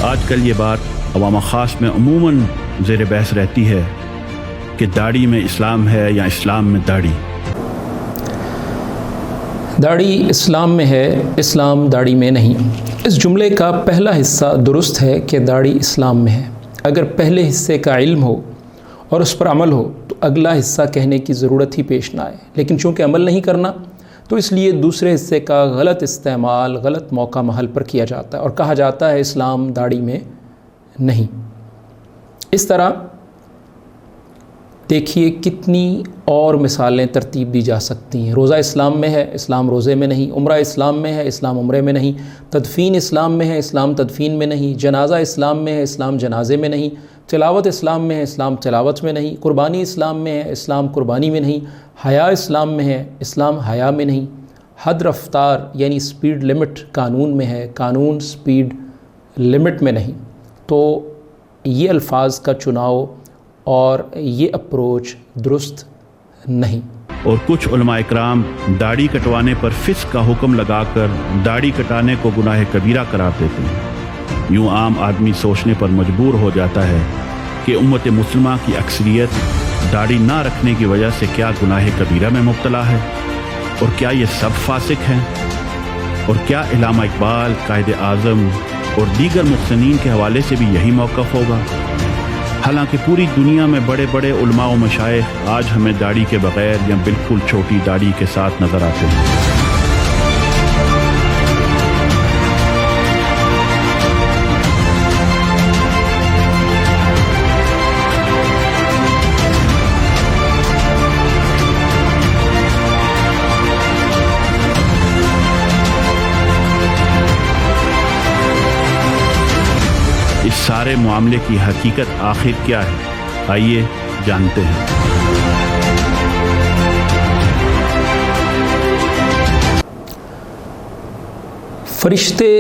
آج کل یہ بات عوام خاص میں عموماً زیر بحث رہتی ہے کہ داڑھی میں اسلام ہے یا اسلام میں داڑھی۔ داڑھی اسلام میں ہے، اسلام داڑھی میں نہیں۔ اس جملے کا پہلا حصہ درست ہے کہ داڑھی اسلام میں ہے۔ اگر پہلے حصے کا علم ہو اور اس پر عمل ہو تو اگلا حصہ کہنے کی ضرورت ہی پیش نہ آئے، لیکن چونکہ عمل نہیں کرنا تو اس لیے دوسرے حصے کا غلط استعمال غلط موقع محل پر کیا جاتا ہے اور کہا جاتا ہے اسلام داڑھی میں نہیں۔ اس طرح دیکھیے کتنی اور مثالیں ترتیب دی جا سکتی ہیں۔ روزہ اسلام میں ہے، اسلام روزے میں نہیں۔ عمرہ اسلام میں ہے، اسلام عمرے میں نہیں۔ تدفین اسلام میں ہے، اسلام تدفین میں نہیں۔ جنازہ اسلام میں ہے، اسلام جنازے میں نہیں۔ تلاوت اسلام میں ہے، اسلام تلاوت میں نہیں۔ قربانی اسلام میں ہے، اسلام قربانی میں نہیں۔ حیا اسلام میں ہے، اسلام حیا میں نہیں۔ حد رفتار یعنی سپیڈ لمٹ قانون میں ہے، قانون سپیڈ لمٹ میں نہیں۔ تو یہ الفاظ کا چناؤ اور یہ اپروچ درست نہیں۔ اور کچھ علماء اکرام داڑھی کٹوانے پر فسق کا حکم لگا کر داڑھی کٹانے کو گناہ کبیرہ قرار دیتے ہیں۔ یوں عام آدمی سوچنے پر مجبور ہو جاتا ہے کہ امت مسلمہ کی اکثریت داڑھی نہ رکھنے کی وجہ سے کیا گناہ کبیرہ میں مبتلا ہے، اور کیا یہ سب فاسق ہیں، اور کیا علامہ اقبال، قائد اعظم اور دیگر محسنین کے حوالے سے بھی یہی موقف ہوگا؟ حالانکہ پوری دنیا میں بڑے بڑے علماء و مشائخ آج ہمیں داڑھی کے بغیر یا بالکل چھوٹی داڑھی کے ساتھ نظر آتے ہیں۔ اس سارے معاملے کی حقیقت آخر کیا ہے؟ آئیے جانتے ہیں۔ فرشتے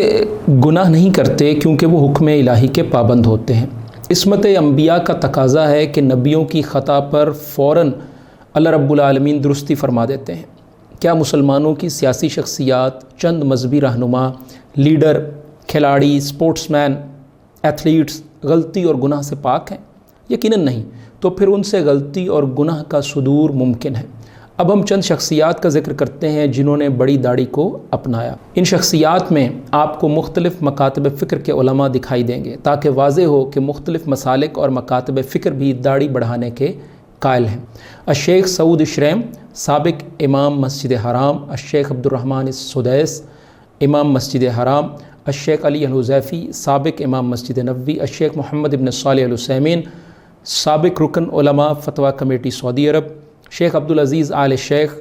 گناہ نہیں کرتے کیونکہ وہ حکم الہی کے پابند ہوتے ہیں۔ عصمت انبیاء کا تقاضا ہے کہ نبیوں کی خطا پر فوراً اللہ رب العالمین درستی فرما دیتے ہیں۔ کیا مسلمانوں کی سیاسی شخصیات، چند مذہبی رہنما، لیڈر، کھلاڑی، سپورٹس مین، ایتھلیٹس غلطی اور گناہ سے پاک ہیں؟ یقیناً نہیں۔ تو پھر ان سے غلطی اور گناہ کا صدور ممکن ہے۔ اب ہم چند شخصیات کا ذکر کرتے ہیں جنہوں نے بڑی داڑھی کو اپنایا۔ ان شخصیات میں آپ کو مختلف مکاتب فکر کے علماء دکھائی دیں گے تاکہ واضح ہو کہ مختلف مسالک اور مکاتب فکر بھی داڑھی بڑھانے کے قائل ہیں۔ الشیخ سعود اشریم، سابق امام مسجد حرام، الشیخ عبد الرحمن السدیس، امام مسجد حرام، الشیخ علی الحذیفی، سابق امام مسجد نبوی، الشیخ محمد بن صالح العثیمین، سابق رکن علماء فتویٰ کمیٹی سعودی عرب، شیخ عبدالعزیز آل شیخ،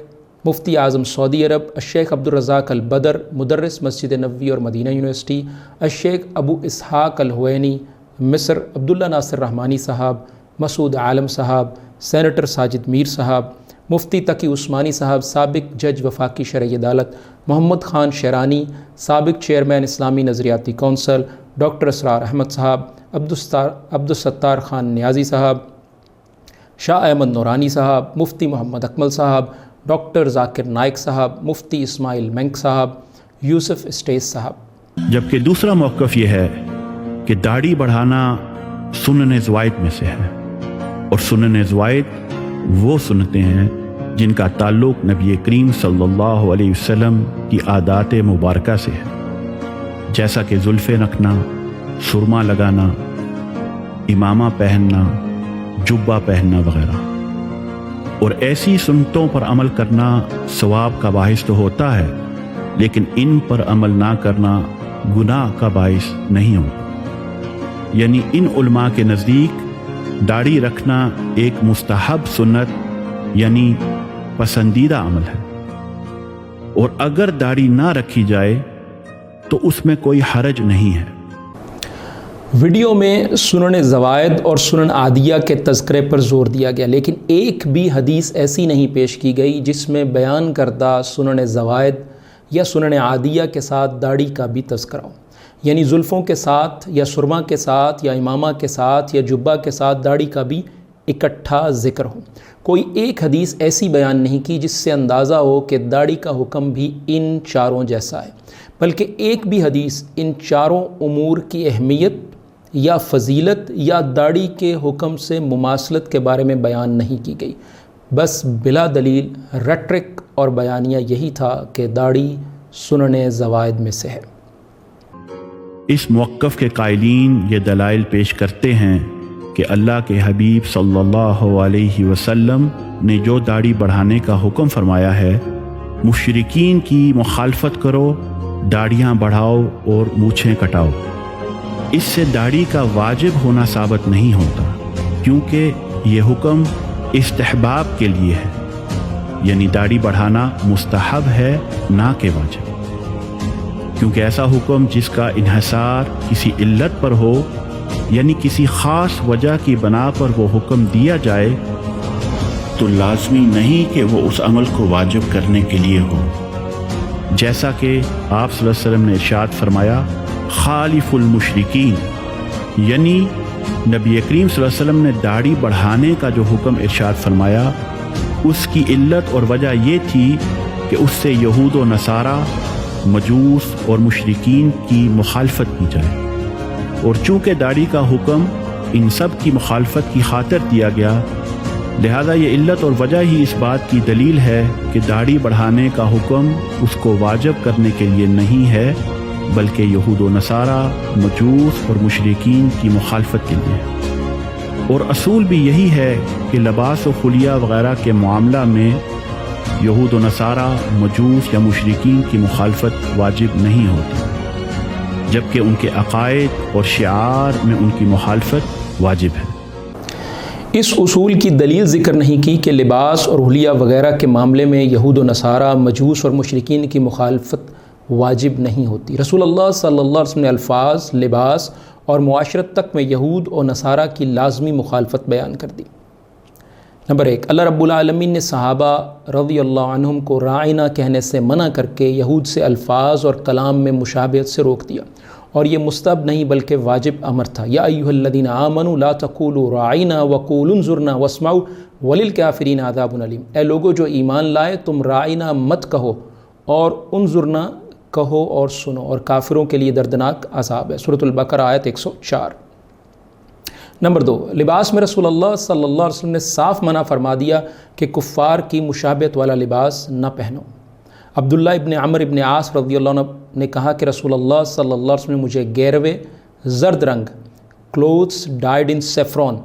مفتی اعظم سعودی عرب، الشیخ عبدالرزاق البدر، مدرس مسجد نبوی اور مدینہ یونیورسٹی، الشیخ ابو اسحاق الحوینی، مصر، عبداللہ ناصر رحمانی صاحب، مسعود عالم صاحب، سینیٹر ساجد میر صاحب، مفتی تقی عثمانی صاحب، سابق جج وفاقی شرعی عدالت، محمد خان شیرانی، سابق چیئرمین اسلامی نظریاتی کونسل، ڈاکٹر اسرار احمد صاحب، عبدالستار خان نیازی صاحب، شاہ احمد نورانی صاحب، مفتی محمد اکمل صاحب، ڈاکٹر ذاکر نائک صاحب، مفتی اسماعیل منک صاحب، یوسف اسٹیس صاحب۔ جبکہ دوسرا موقف یہ ہے کہ داڑھی بڑھانا سنن زوائد میں سے ہے، اور سنن زوائد وہ سنتے ہیں جن کا تعلق نبی کریم صلی اللہ علیہ وسلم کی عادات مبارکہ سے ہے، جیسا کہ زلفیں رکھنا، سرما لگانا، امامہ پہننا، جبہ پہننا وغیرہ۔ اور ایسی سنتوں پر عمل کرنا ثواب کا باعث تو ہوتا ہے، لیکن ان پر عمل نہ کرنا گناہ کا باعث نہیں ہوتا۔ یعنی ان علماء کے نزدیک داڑھی رکھنا ایک مستحب سنت یعنی پسندیدہ عمل ہے، اور اگر داڑھی نہ رکھی جائے تو اس میں کوئی حرج نہیں ہے۔ ویڈیو میں سنن زوائد اور سنن عادیہ کے تذکرے پر زور دیا گیا، لیکن ایک بھی حدیث ایسی نہیں پیش کی گئی جس میں بیان کردہ سنن زوائد یا سنن عادیہ کے ساتھ داڑھی کا بھی تذکرہ ہو، یعنی زلفوں کے ساتھ یا سرما کے ساتھ یا امامہ کے ساتھ یا جبہ کے ساتھ داڑھی کا بھی اکٹھا ذکر ہو۔ کوئی ایک حدیث ایسی بیان نہیں کی جس سے اندازہ ہو کہ داڑھی کا حکم بھی ان چاروں جیسا ہے، بلکہ ایک بھی حدیث ان چاروں امور کی اہمیت یا فضیلت یا داڑھی کے حکم سے مماثلت کے بارے میں بیان نہیں کی گئی، بس بلا دلیل ریٹرک اور بیانیہ یہی تھا کہ داڑھی سنن زوائد میں سے ہے۔ اس موقف کے قائلین یہ دلائل پیش کرتے ہیں کہ اللہ کے حبیب صلی اللہ علیہ وسلم نے جو داڑھی بڑھانے کا حکم فرمایا ہے، مشرکین کی مخالفت کرو، داڑھیاں بڑھاؤ اور مونچھیں کٹاؤ، اس سے داڑھی کا واجب ہونا ثابت نہیں ہوتا، کیونکہ یہ حکم استحباب کے لیے ہے، یعنی داڑھی بڑھانا مستحب ہے نہ کہ واجب، کیونکہ ایسا حکم جس کا انحصار کسی علت پر ہو، یعنی کسی خاص وجہ کی بنا پر وہ حکم دیا جائے، تو لازمی نہیں کہ وہ اس عمل کو واجب کرنے کے لیے ہو، جیسا کہ آپ صلی اللہ علیہ وسلم نے ارشاد فرمایا خالف المشرکین، یعنی نبی کریم صلی اللہ علیہ وسلم نے داڑھی بڑھانے کا جو حکم ارشاد فرمایا، اس کی علت اور وجہ یہ تھی کہ اس سے یہود و نصارہ، مجوس اور مشرکین کی مخالفت کی جائے، اور چونکہ داڑھی کا حکم ان سب کی مخالفت کی خاطر دیا گیا، لہذا یہ علت اور وجہ ہی اس بات کی دلیل ہے کہ داڑھی بڑھانے کا حکم اس کو واجب کرنے کے لیے نہیں ہے، بلکہ یہود و نصارہ، مجوس اور مشرکین کی مخالفت کے لیے ہے۔ اور اصول بھی یہی ہے کہ لباس و خلیہ وغیرہ کے معاملہ میں یہود و نصارہ، مجوس یا مشرکین کی مخالفت واجب نہیں ہوتی، جبکہ ان کے عقائد اور شعار میں ان کی مخالفت واجب ہے۔ اس اصول کی دلیل ذکر نہیں کی کہ لباس اور حلیہ وغیرہ کے معاملے میں یہود و نصارہ، مجوس اور مشرکین کی مخالفت واجب نہیں ہوتی۔ رسول اللہ صلی اللہ علیہ وسلم نے الفاظ، لباس اور معاشرت تک میں یہود و نصارہ کی لازمی مخالفت بیان کر دی۔ نمبر 1، اللہ رب العالمین نے صحابہ رضی اللہ عنہم کو رائنا کہنے سے منع کر کے یہود سے الفاظ اور کلام میں مشابہت سے روک دیا، اور یہ مستحب نہیں بلکہ واجب امر تھا۔ یا ایھا الذین آمنوا لا تقولوا راعنا وقولوا انظرنا واسمعوا وللکافرین عذاب علیم، اے لوگو جو ایمان لائے تم راعنا مت کہو اور انظرنا کہو اور سنو، اور کافروں کے لیے دردناک عذاب ہے۔ سورۃ البقرہ آیت 104۔ نمبر 2، لباس میں رسول اللہ صلی اللہ علیہ وسلم نے صاف منع فرما دیا کہ کفار کی مشابہت والا لباس نہ پہنو۔ عبداللہ ابن عمرو ابن عاص رضی اللہ عنہ نے کہا کہ رسول اللہ صلی اللہ علیہ وسلم نے مجھے گیروے زرد رنگ کلوتھس ڈائڈ ان سیفرون،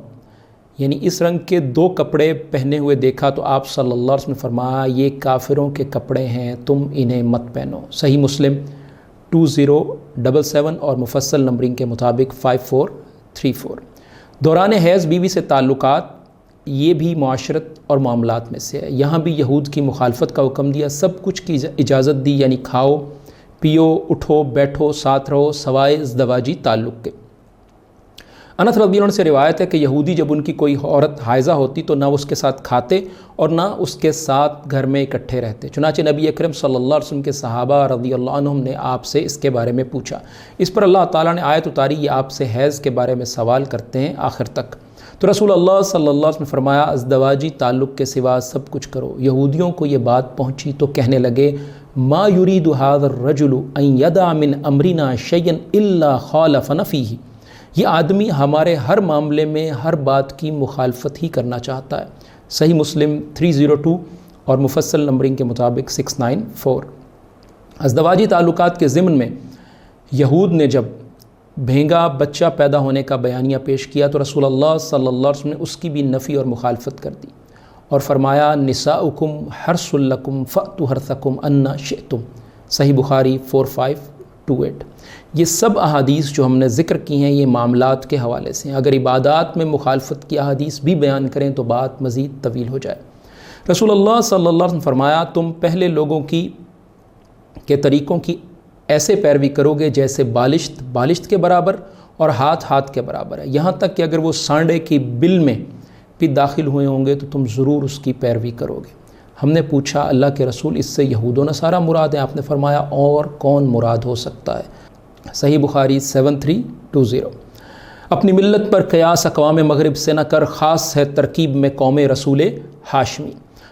یعنی اس رنگ کے 2 کپڑے پہنے ہوئے دیکھا، تو آپ صلی اللہ علیہ وسلم نے فرمایا یہ کافروں کے کپڑے ہیں، تم انہیں مت پہنو۔ صحیح مسلم 2077 اور مفصل نمبرنگ کے مطابق 5434۔ دوران حیض بیوی سے تعلقات، یہ بھی معاشرت اور معاملات میں سے ہے۔ یہاں بھی یہود کی مخالفت کا حکم دیا، سب کچھ کی اجازت دی، یعنی کھاؤ، پیو، اٹھو، بیٹھو، ساتھ رہو، سوائے ازدواجی تعلق کے۔ انس رضی اللہ عنہ سے روایت ہے کہ یہودی جب ان کی کوئی عورت حائضہ ہوتی تو نہ اس کے ساتھ کھاتے اور نہ اس کے ساتھ گھر میں اکٹھے رہتے، چنانچہ نبی اکرم صلی اللہ علیہ وسلم کے صحابہ رضی اللہ عنہم نے آپ سے اس کے بارے میں پوچھا۔ اس پر اللہ تعالیٰ نے آیت اتاری، یہ آپ سے حیض کے بارے میں سوال کرتے ہیں آخر تک۔ تو رسول اللہ صلی اللہ علیہ وسلم نے فرمایا ازدواجی تعلق کے سوا سب کچھ کرو۔ یہودیوں کو یہ بات پہنچی تو کہنے لگے ما یرید ھذا الرجل ان یدع من امرنا شیئا الا خالفنا فیہ، یہ آدمی ہمارے ہر معاملے میں ہر بات کی مخالفت ہی کرنا چاہتا ہے۔ صحیح مسلم 302 اور مفصل نمبرنگ کے مطابق 694۔ ازدواجی تعلقات کے ضمن میں یہود نے جب بھینگا بچہ پیدا ہونے کا بیانیہ پیش کیا تو رسول اللہ صلی اللہ علیہ وسلم نے اس کی بھی نفی اور مخالفت کر دی اور فرمایا نساؤکم حرث لکم فأتوا حرثکم انا شئتم۔ صحیح بخاری 4528۔ یہ سب احادیث جو ہم نے ذکر کی ہیں یہ معاملات کے حوالے سے ہیں، اگر عبادات میں مخالفت کی احادیث بھی بیان کریں تو بات مزید طویل ہو جائے۔ رسول اللہ صلی اللہ علیہ وسلم نے فرمایا تم پہلے لوگوں کے طریقوں کی ایسے پیروی کرو گے جیسے بالشت کے برابر اور ہاتھ کے برابر ہے، یہاں تک کہ اگر وہ سانڈے کی بل میں بھی داخل ہوئے ہوں گے تو تم ضرور اس کی پیروی کرو گے۔ ہم نے پوچھا اللہ کے رسول اس سے یہود و نصارہ مراد ہیں؟ آپ نے فرمایا اور کون مراد ہو سکتا ہے؟ صحیح بخاری 7320۔ اپنی ملت پر قیاس اقوام مغرب سے نہ کر، خاص ہے ترکیب میں قوم رسول ہاشمی۔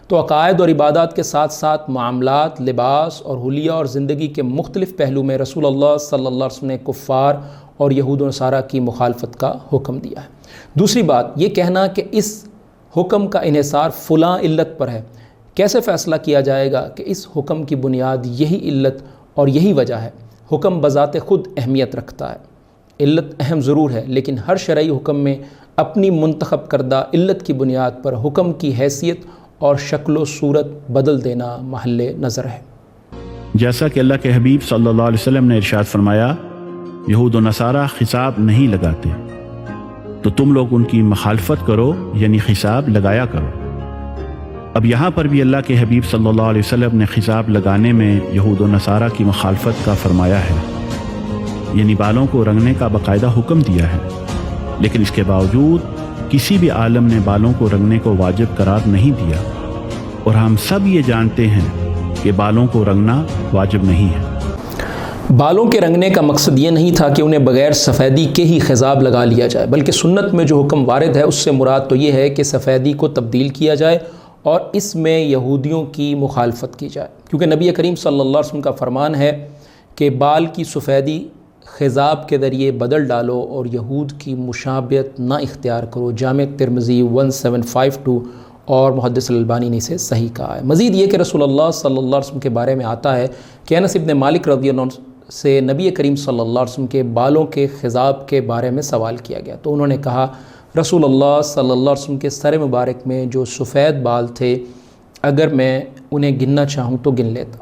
تو عقائد اور عبادات کے ساتھ ساتھ معاملات، لباس اور حلیہ اور زندگی کے مختلف پہلو میں رسول اللہ صلی اللہ علیہ وسلم نے کفار اور یہود و نصارہ کی مخالفت کا حکم دیا ہے۔ دوسری بات یہ کہنا کہ اس حکم کا انحصار فلاں علت پر ہے، کیسے فیصلہ کیا جائے گا کہ اس حکم کی بنیاد یہی علت اور یہی وجہ ہے؟ حکم بذات خود اہمیت رکھتا ہے، علت اہم ضرور ہے، لیکن ہر شرعی حکم میں اپنی منتخب کردہ علت کی بنیاد پر حکم کی حیثیت اور شکل و صورت بدل دینا محل نظر ہے۔ جیسا کہ اللہ کے حبیب صلی اللہ علیہ وسلم نے ارشاد فرمایا، یہود و نصارہ حساب نہیں لگاتے، تو تم لوگ ان کی مخالفت کرو، یعنی حساب لگایا کرو۔ اب یہاں پر بھی اللہ کے حبیب صلی اللہ علیہ وسلم نے حساب لگانے میں یہود و نصارہ کی مخالفت کا فرمایا ہے، یعنی بالوں کو رنگنے کا باقاعدہ حکم دیا ہے، لیکن اس کے باوجود کسی بھی عالم نے بالوں کو رنگنے کو واجب قرار نہیں دیا، اور ہم سب یہ جانتے ہیں کہ بالوں کو رنگنا واجب نہیں ہے۔ بالوں کے رنگنے کا مقصد یہ نہیں تھا کہ انہیں بغیر سفیدی کے ہی خضاب لگا لیا جائے، بلکہ سنت میں جو حکم وارد ہے اس سے مراد تو یہ ہے کہ سفیدی کو تبدیل کیا جائے اور اس میں یہودیوں کی مخالفت کی جائے، کیونکہ نبی کریم صلی اللہ علیہ وسلم کا فرمان ہے کہ بال کی سفیدی خضاب کے ذریعے بدل ڈالو اور یہود کی مشابہت نہ اختیار کرو۔ جامع ترمذی 1752 اور محدث الالبانی نے اسے صحیح کہا ہے۔ مزید یہ کہ رسول اللہ صلی اللہ علیہ وسلم کے بارے میں آتا ہے کہ انس ابن مالک رضی اللہ عنہ سے نبی کریم صلی اللہ علیہ وسلم کے بالوں کے خضاب کے بارے میں سوال کیا گیا، تو انہوں نے کہا رسول اللہ صلی اللہ علیہ وسلم کے سر مبارک میں جو سفید بال تھے اگر میں انہیں گننا چاہوں تو گن لیتا۔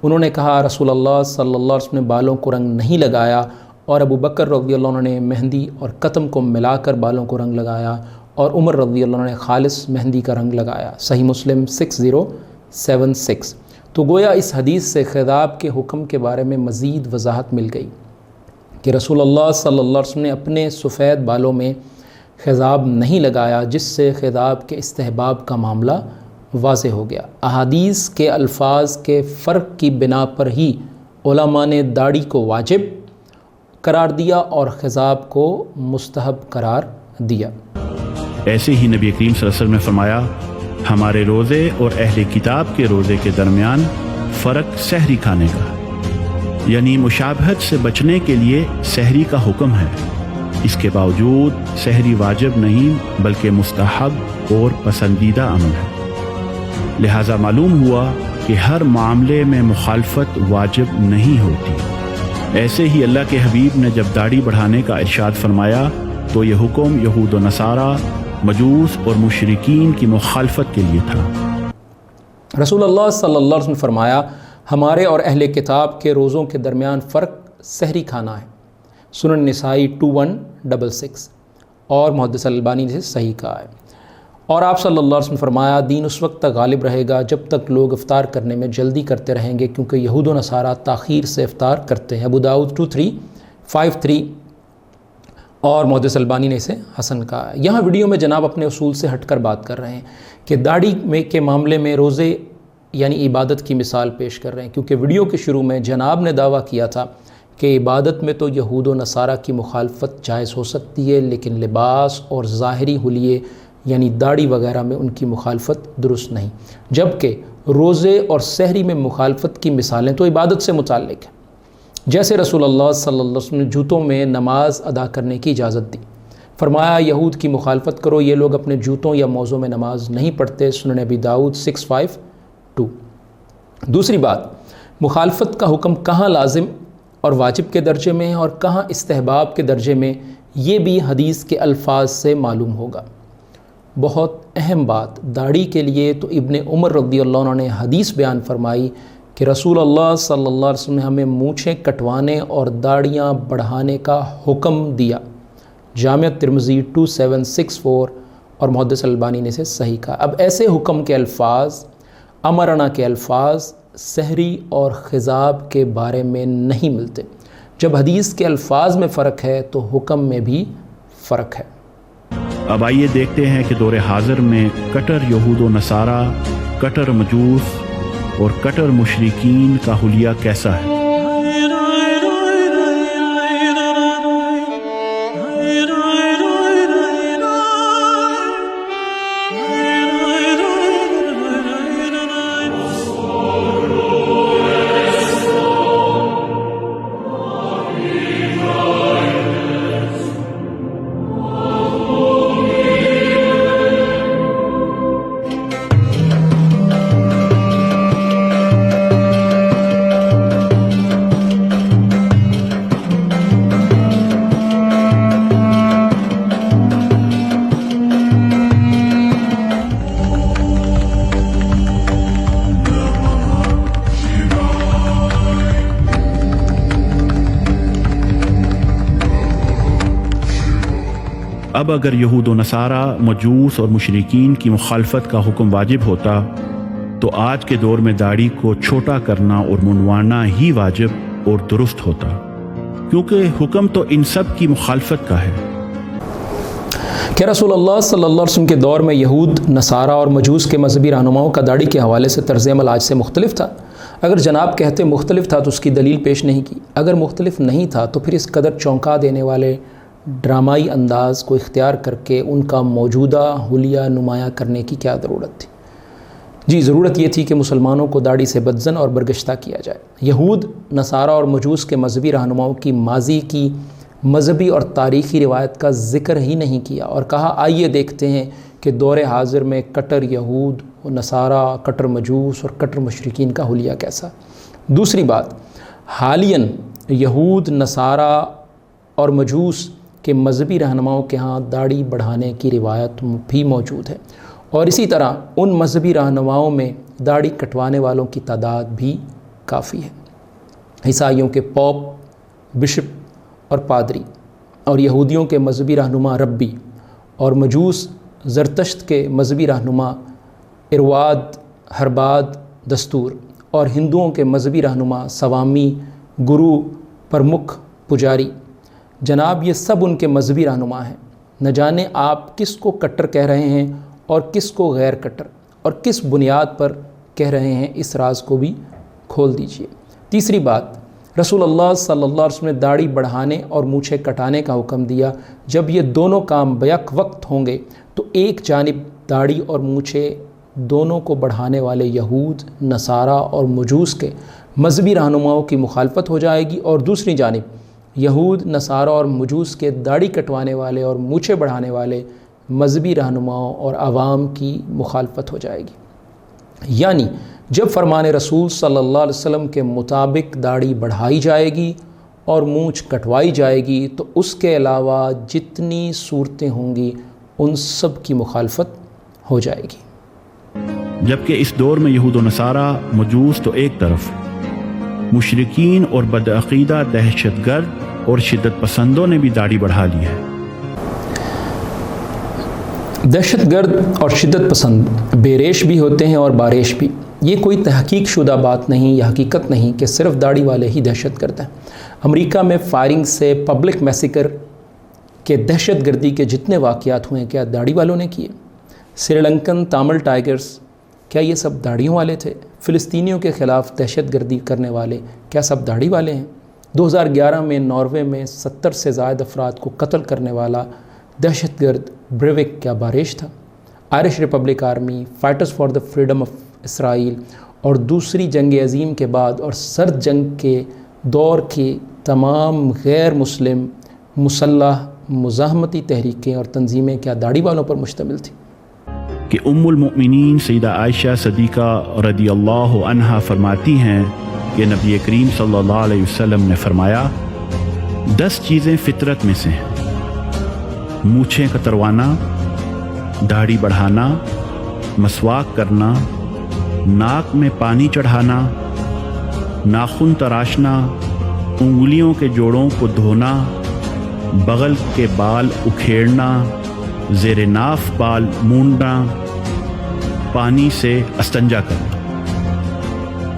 انہوں نے کہا رسول اللہ صلی اللہ علیہ وسلم نے بالوں کو رنگ نہیں لگایا، اور ابو بکر رضی اللہ عنہ نے مہندی اور قطم کو ملا کر بالوں کو رنگ لگایا، اور عمر رضی اللہ عنہ نے خالص مہندی کا رنگ لگایا۔ صحیح مسلم 6076۔ تو گویا اس حدیث سے خضاب کے حکم کے بارے میں مزید وضاحت مل گئی کہ رسول اللہ صلی اللہ علیہ وسلم نے اپنے سفید بالوں میں خضاب نہیں لگایا، جس سے خضاب کے استحباب کا معاملہ واضح ہو گیا۔ احادیث کے الفاظ کے فرق کی بنا پر ہی علماء نے داڑھی کو واجب قرار دیا اور خضاب کو مستحب قرار دیا۔ ایسے ہی نبی کریم صلی اللہ علیہ وسلم نے فرمایا، ہمارے روزے اور اہل کتاب کے روزے کے درمیان فرق سحری کھانے کا، یعنی مشابہت سے بچنے کے لیے سحری کا حکم ہے، اس کے باوجود سحری واجب نہیں بلکہ مستحب اور پسندیدہ عمل ہے۔ لہٰذا معلوم ہوا کہ ہر معاملے میں مخالفت واجب نہیں ہوتی۔ ایسے ہی اللہ کے حبیب نے جب داڑھی بڑھانے کا ارشاد فرمایا تو یہ حکم یہود و نصارہ، مجوس اور مشرکین کی مخالفت کے لیے تھا۔ رسول اللہ صلی اللہ علیہ وسلم نے فرمایا ہمارے اور اہل کتاب کے روزوں کے درمیان فرق سحری کھانا ہے۔ سنن نسائی 2166 اور محدث الالبانی نے صحیح کہا ہے۔ اور آپ صلی اللہ علیہ وسلم نے فرمایا دین اس وقت تک غالب رہے گا جب تک لوگ افطار کرنے میں جلدی کرتے رہیں گے، کیونکہ یہود و نصارہ تاخیر سے افطار کرتے ہیں۔ ابو داؤد 2353 اور محدث البانی نے اسے حسن کہا ہے۔ یہاں ویڈیو میں جناب اپنے اصول سے ہٹ کر بات کر رہے ہیں کہ داڑھی میں کے معاملے میں روزے یعنی عبادت کی مثال پیش کر رہے ہیں، کیونکہ ویڈیو کے شروع میں جناب نے دعویٰ کیا تھا کہ عبادت میں تو یہود و نصارہ کی مخالفت جائز ہو سکتی ہے، لیکن لباس اور ظاہری حلیے یعنی داڑھی وغیرہ میں ان کی مخالفت درست نہیں، جبکہ روزے اور سحری میں مخالفت کی مثالیں تو عبادت سے متعلق ہیں۔ جیسے رسول اللہ صلی اللہ علیہ وسلم نے جوتوں میں نماز ادا کرنے کی اجازت دی، فرمایا یہود کی مخالفت کرو، یہ لوگ اپنے جوتوں یا موزوں میں نماز نہیں پڑھتے۔ سنن ابی داؤد 652۔ دوسری بات، مخالفت کا حکم کہاں لازم اور واجب کے درجے میں ہے اور کہاں استحباب کے درجے میں، یہ بھی حدیث کے الفاظ سے معلوم ہوگا۔ بہت اہم بات، داڑھی کے لیے تو ابن عمر رضی اللہ عنہ نے حدیث بیان فرمائی کہ رسول اللہ صلی اللہ علیہ وسلم نے ہمیں مونچھیں کٹوانے اور داڑھیاں بڑھانے کا حکم دیا۔ جامع ترمذی 2764 اور محدث البانی نے اسے صحیح کہا۔ اب ایسے حکم کے الفاظ، امرنا کے الفاظ سحری اور خضاب کے بارے میں نہیں ملتے۔ جب حدیث کے الفاظ میں فرق ہے تو حکم میں بھی فرق ہے۔ اب آئیے دیکھتے ہیں کہ دور حاضر میں کٹر یہود و نصارہ، کٹر مجوس اور کٹر مشرکین کا حلیہ کیسا ہے۔ اب اگر یہود و نصارہ، مجوس اور مشرکین کی مخالفت کا حکم واجب ہوتا تو آج کے دور میں داڑھی کو چھوٹا کرنا اور منڈوانا ہی واجب اور درست ہوتا، کیونکہ حکم تو ان سب کی مخالفت کا ہے۔ کہ رسول اللہ صلی اللہ علیہ وسلم کے دور میں یہود، نصارہ اور مجوس کے مذہبی رہنماؤں کا داڑھی کے حوالے سے طرز عمل آج سے مختلف تھا؟ اگر جناب کہتے مختلف تھا تو اس کی دلیل پیش نہیں کی۔ اگر مختلف نہیں تھا تو پھر اس قدر چونکا دینے والے ڈرامائی انداز کو اختیار کر کے ان کا موجودہ حلیہ نمایاں کرنے کی کیا ضرورت تھی؟ جی، ضرورت یہ تھی کہ مسلمانوں کو داڑھی سے بدزن اور برگشتہ کیا جائے۔ یہود، نصارہ اور مجوس کے مذہبی رہنماؤں کی ماضی کی مذہبی اور تاریخی روایت کا ذکر ہی نہیں کیا اور کہا آئیے دیکھتے ہیں کہ دور حاضر میں کٹر یہود و نصارہ، کٹر مجوس اور کٹر مشرکین کا حلیہ کیسا۔ دوسری بات، حالیاً یہود، نصارہ اور مجوس کے مذہبی رہنماؤں کے ہاں داڑھی بڑھانے کی روایت بھی موجود ہے، اور اسی طرح ان مذہبی رہنماؤں میں داڑھی کٹوانے والوں کی تعداد بھی کافی ہے۔ عیسائیوں کے پوپ، بشپ اور پادری، اور یہودیوں کے مذہبی رہنما ربی، اور مجوس زرتشت کے مذہبی رہنما ارواد، ہرباد، دستور، اور ہندوؤں کے مذہبی رہنما سوامی، گرو، پرمکھ، پجاری۔ جناب یہ سب ان کے مذہبی رہنما ہیں، نہ جانے آپ کس کو کٹر کہہ رہے ہیں اور کس کو غیر کٹر، اور کس بنیاد پر کہہ رہے ہیں، اس راز کو بھی کھول دیجئے۔ تیسری بات، رسول اللہ صلی اللہ علیہ وسلم نے داڑھی بڑھانے اور مونچھیں کٹانے کا حکم دیا۔ جب یہ دونوں کام بیک وقت ہوں گے تو ایک جانب داڑھی اور مونچھیں دونوں کو بڑھانے والے یہود، نصارہ اور مجوس کے مذہبی رہنماؤں کی مخالفت ہو جائے گی، اور دوسری جانب یہود، نصارہ اور مجوس کے داڑھی کٹوانے والے اور مونچھیں بڑھانے والے مذہبی رہنماؤں اور عوام کی مخالفت ہو جائے گی۔ یعنی جب فرمان رسول صلی اللہ علیہ وسلم کے مطابق داڑھی بڑھائی جائے گی اور مونچھ کٹوائی جائے گی تو اس کے علاوہ جتنی صورتیں ہوں گی ان سب کی مخالفت ہو جائے گی۔ جبکہ اس دور میں یہود و نصارہ، مجوس تو ایک طرف، مشرکین اور بدعقیدہ دہشت گرد اور شدت پسندوں نے بھی داڑھی بڑھا لی ہے۔ دہشت گرد اور شدت پسند بے ریش بھی ہوتے ہیں اور باریش بھی۔ یہ کوئی تحقیق شدہ بات نہیں یا حقیقت نہیں کہ صرف داڑھی والے ہی دہشت گرد ہیں۔ امریکہ میں فائرنگ سے پبلک میسیکر کے دہشت گردی کے جتنے واقعات ہوئے کیا داڑھی والوں نے کیے؟ سری لنکن تامل ٹائیگرز، کیا یہ سب داڑھیوں والے تھے؟ فلسطینیوں کے خلاف دہشت گردی کرنے والے کیا سب داڑھی والے ہیں؟ 2011 میں ناروے میں 70 سے زائد افراد کو قتل کرنے والا دہشت گرد بریوک کیا باریش تھا؟ Irish republic army, fighters for the freedom of Israel اور دوسری جنگ عظیم کے بعد اور سرد جنگ کے دور کی تمام غیر مسلم مسلح مزاحمتی تحریکیں اور تنظیمیں کیا داڑھی والوں پر مشتمل تھیں؟ کہ ام المؤمنین سیدہ عائشہ صدیقہ رضی اللہ عنہا فرماتی ہیں کہ نبی کریم صلی اللہ علیہ وسلم نے فرمایا 10 چیزیں فطرت میں سے ہیں: مونچھیں کتروانا، داڑھی بڑھانا، مسواک کرنا، ناک میں پانی چڑھانا، ناخن تراشنا، انگلیوں کے جوڑوں کو دھونا، بغل کے بال اکھیڑنا، زیر ناف بال مونڈنا، پانی سے استنجا کرنا۔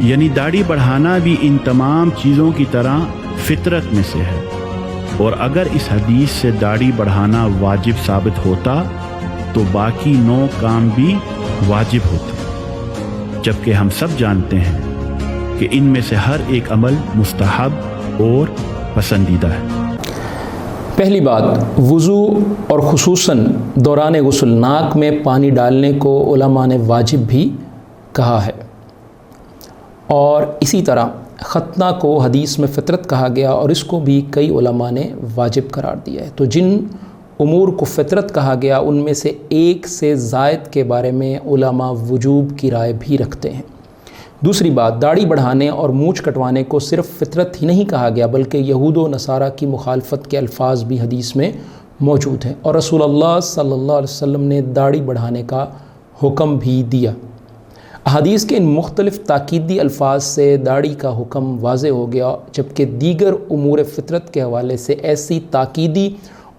یعنی داڑھی بڑھانا بھی ان تمام چیزوں کی طرح فطرت میں سے ہے، اور اگر اس حدیث سے داڑھی بڑھانا واجب ثابت ہوتا تو باقی 9 کام بھی واجب ہوتے، جبکہ ہم سب جانتے ہیں کہ ان میں سے ہر ایک عمل مستحب اور پسندیدہ ہے۔ پہلی بات، وضو اور خصوصاً دوران غسل ناک میں پانی ڈالنے کو علماء نے واجب بھی کہا ہے، اور اسی طرح ختنہ کو حدیث میں فطرت کہا گیا اور اس کو بھی کئی علماء نے واجب قرار دیا ہے۔ تو جن امور کو فطرت کہا گیا ان میں سے ایک سے زائد کے بارے میں علماء وجوب کی رائے بھی رکھتے ہیں۔ دوسری بات، داڑھی بڑھانے اور مونچھ کٹوانے کو صرف فطرت ہی نہیں کہا گیا بلکہ یہود و نصارہ کی مخالفت کے الفاظ بھی حدیث میں موجود ہیں، اور رسول اللہ صلی اللہ علیہ وسلم نے داڑھی بڑھانے کا حکم بھی دیا۔ احادیث کے ان مختلف تاکیدی الفاظ سے داڑھی کا حکم واضح ہو گیا، جبکہ دیگر امور فطرت کے حوالے سے ایسی تاکیدی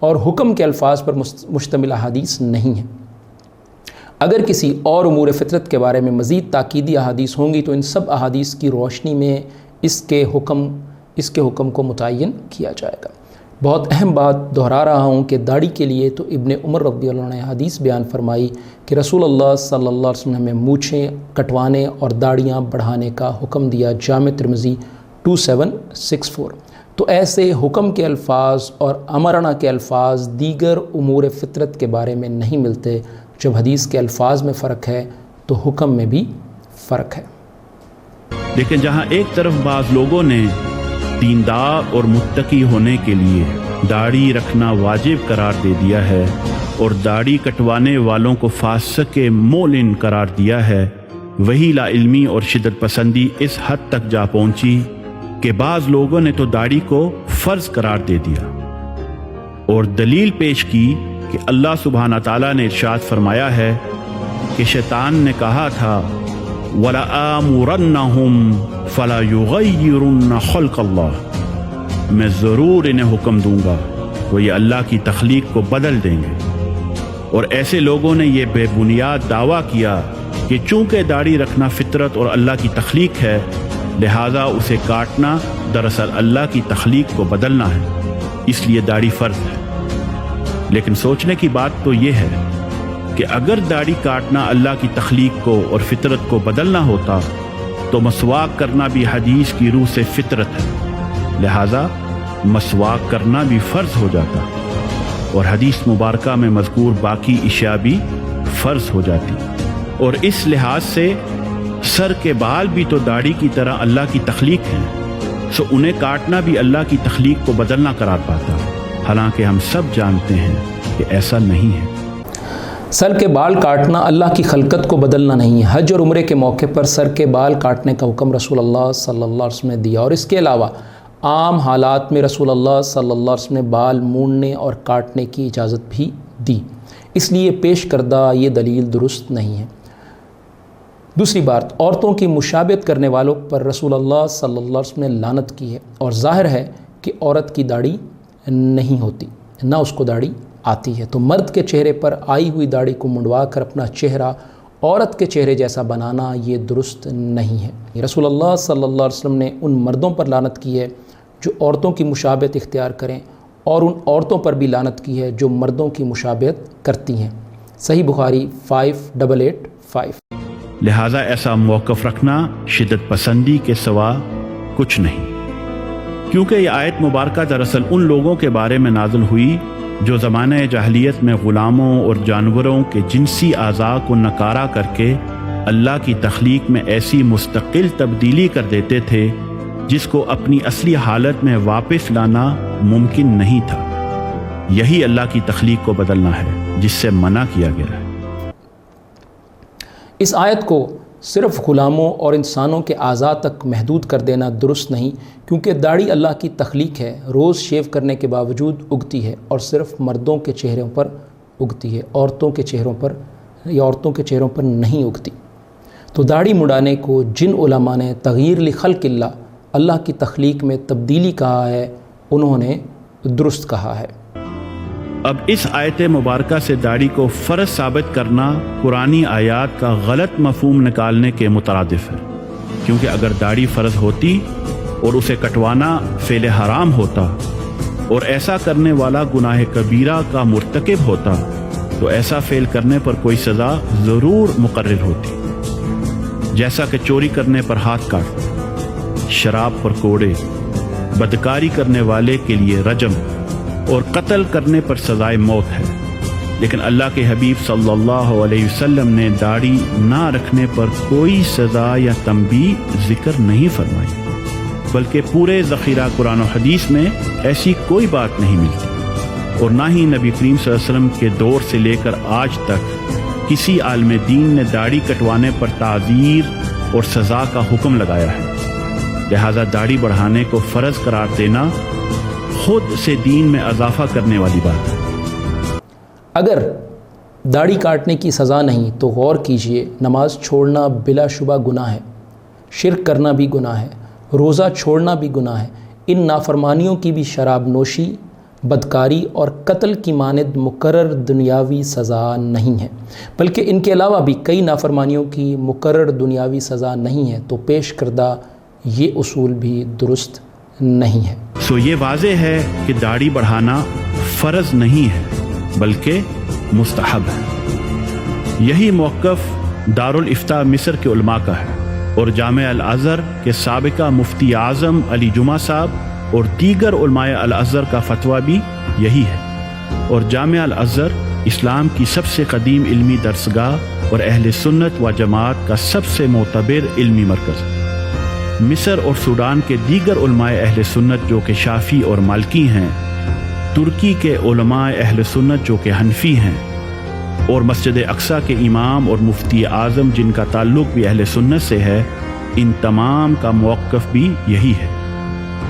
اور حکم کے الفاظ پر مشتمل احادیث نہیں ہیں۔ اگر کسی اور امور فطرت کے بارے میں مزید تاکیدی احادیث ہوں گی تو ان سب احادیث کی روشنی میں اس کے حکم کو متعین کیا جائے گا۔ بہت اہم بات دہرا رہا ہوں کہ داڑھی کے لیے تو ابن عمر رضی اللہ عنہ نے حدیث بیان فرمائی کہ رسول اللہ صلی اللہ علیہ وسلم نے ہمیں مونچھیں کٹوانے اور داڑھیاں بڑھانے کا حکم دیا، جامع ترمذی 2764۔ تو ایسے حکم کے الفاظ اور امرنا کے الفاظ دیگر امور فطرت کے بارے میں نہیں ملتے۔ جب حدیث کے الفاظ میں فرق ہے تو حکم میں بھی فرق ہے۔ لیکن جہاں ایک طرف بعض لوگوں نے دیندار اور متقی ہونے کے لیے داڑھی رکھنا واجب قرار دے دیا ہے اور داڑھی کٹوانے والوں کو فاسق مولن قرار دیا ہے، وہی لا علمی اور شدت پسندی اس حد تک جا پہنچی کہ بعض لوگوں نے تو داڑھی کو فرض قرار دے دیا اور دلیل پیش کی کہ اللہ سبحانہ تعالیٰ نے ارشاد فرمایا ہے کہ شیطان نے کہا تھا وَلَآمُرَنَّهُمْ فَلَا يُغَيِّرُنَّ خَلْقَ اللَّهِ، میں ضرور انہیں حکم دوں گا، وہ یہ اللہ کی تخلیق کو بدل دیں گے۔ اور ایسے لوگوں نے یہ بے بنیاد دعویٰ کیا کہ چونکہ داڑھی رکھنا فطرت اور اللہ کی تخلیق ہے، لہٰذا اسے کاٹنا دراصل اللہ کی تخلیق کو بدلنا ہے، اس لیے داڑھی فرض ہے۔ لیکن سوچنے کی بات تو یہ ہے کہ اگر داڑھی کاٹنا اللہ کی تخلیق کو اور فطرت کو بدلنا ہوتا تو مسواک کرنا بھی حدیث کی روح سے فطرت ہے، لہٰذا مسواک کرنا بھی فرض ہو جاتا اور حدیث مبارکہ میں مذکور باقی اشیاء بھی فرض ہو جاتی۔ اور اس لحاظ سے سر کے بال بھی تو داڑھی کی طرح اللہ کی تخلیق ہیں، سو انہیں کاٹنا بھی اللہ کی تخلیق کو بدلنا قرار پاتا، حالانکہ ہم سب جانتے ہیں کہ ایسا نہیں ہے۔ سر کے بال کاٹنا اللہ کی خلقت کو بدلنا نہیں ہے۔ حج اور عمرے کے موقع پر سر کے بال کاٹنے کا حکم رسول اللہ صلی اللہ علیہ وسلم نے دیا، اور اس کے علاوہ عام حالات میں رسول اللہ صلی اللہ علیہ وسلم نے بال مونڈنے اور کاٹنے کی اجازت بھی دی، اس لیے پیش کردہ یہ دلیل درست نہیں ہے۔ دوسری بات، عورتوں کی مشابہت کرنے والوں پر رسول اللہ صلی اللہ علیہ وسلم نے لعنت کی ہے، اور ظاہر ہے کہ عورت کی داڑھی نہیں ہوتی، نہ اس کو داڑھی آتی ہے، تو مرد کے چہرے پر آئی ہوئی داڑھی کو منڈوا کر اپنا چہرہ عورت کے چہرے جیسا بنانا یہ درست نہیں ہے۔ رسول اللہ صلی اللہ علیہ وسلم نے ان مردوں پر لعنت کی ہے جو عورتوں کی مشابہت اختیار کریں، اور ان عورتوں پر بھی لعنت کی ہے جو مردوں کی مشابہت کرتی ہیں۔ صحیح بخاری 5885۔ لہٰذا ایسا موقف رکھنا شدت پسندی کے سوا کچھ نہیں، کیونکہ یہ آیت مبارکہ دراصل ان لوگوں کے بارے میں نازل ہوئی جو زمانہ جاہلیت میں غلاموں اور جانوروں کے جنسی اعضاء کو نکارا کر کے اللہ کی تخلیق میں ایسی مستقل تبدیلی کر دیتے تھے جس کو اپنی اصلی حالت میں واپس لانا ممکن نہیں تھا۔ یہی اللہ کی تخلیق کو بدلنا ہے جس سے منع کیا گیا ہے۔ اس آیت کو صرف غلاموں اور انسانوں کے اعضاء تک محدود کر دینا درست نہیں، کیونکہ داڑھی اللہ کی تخلیق ہے، روز شیو کرنے کے باوجود اگتی ہے، اور صرف مردوں کے چہروں پر اگتی ہے، عورتوں کے چہروں پر نہیں اگتی۔ تو داڑھی مڈانے کو جن علماء نے تغییر لخلق اللہ کی تخلیق میں تبدیلی کہا ہے، انہوں نے درست کہا ہے۔ اب اس آیت مبارکہ سے داڑھی کو فرض ثابت کرنا قرآنی آیات کا غلط مفہوم نکالنے کے مترادف ہے، کیونکہ اگر داڑھی فرض ہوتی اور اسے کٹوانا فعل حرام ہوتا اور ایسا کرنے والا گناہ کبیرہ کا مرتکب ہوتا تو ایسا فعل کرنے پر کوئی سزا ضرور مقرر ہوتی، جیسا کہ چوری کرنے پر ہاتھ کاٹنا، شراب پر کوڑے، بدکاری کرنے والے کے لیے رجم اور قتل کرنے پر سزائے موت ہے۔ لیکن اللہ کے حبیب صلی اللہ علیہ وسلم نے داڑھی نہ رکھنے پر کوئی سزا یا تنبیہ ذکر نہیں فرمائی، بلکہ پورے ذخیرہ قرآن و حدیث میں ایسی کوئی بات نہیں ملتی، اور نہ ہی نبی کریم صلی اللہ علیہ وسلم کے دور سے لے کر آج تک کسی عالم دین نے داڑھی کٹوانے پر تعزیر اور سزا کا حکم لگایا ہے۔ لہذا داڑھی بڑھانے کو فرض قرار دینا خود سے دین میں اضافہ کرنے والی بات ہے۔ اگر داڑھی کاٹنے کی سزا نہیں تو غور کیجئے، نماز چھوڑنا بلا شبہ گناہ ہے، شرک کرنا بھی گناہ ہے، روزہ چھوڑنا بھی گناہ ہے، ان نافرمانیوں کی بھی شراب نوشی، بدکاری اور قتل کی مانند مقرر دنیاوی سزا نہیں ہے، بلکہ ان کے علاوہ بھی کئی نافرمانیوں کی مقرر دنیاوی سزا نہیں ہے، تو پیش کردہ یہ اصول بھی درست نہیں ہے۔ سو یہ واضح ہے کہ داڑھی بڑھانا فرض نہیں ہے بلکہ مستحب ہے۔ یہی موقف دارالافتاء مصر کے علماء کا ہے، اور جامعہ الازہر کے سابقہ مفتی اعظم علی جمعہ صاحب اور دیگر علماء الازہر کا فتویٰ بھی یہی ہے۔ اور جامعہ الازہر اسلام کی سب سے قدیم علمی درسگاہ اور اہل سنت و جماعت کا سب سے معتبر علمی مرکز ہے۔ مصر اور سوڈان کے دیگر علماء اہل سنت جو کہ شافعی اور مالکی ہیں، ترکی کے علماء اہل سنت جو کہ حنفی ہیں، اور مسجد اقصیٰ کے امام اور مفتی اعظم جن کا تعلق بھی اہل سنت سے ہے، ان تمام کا موقف بھی یہی ہے۔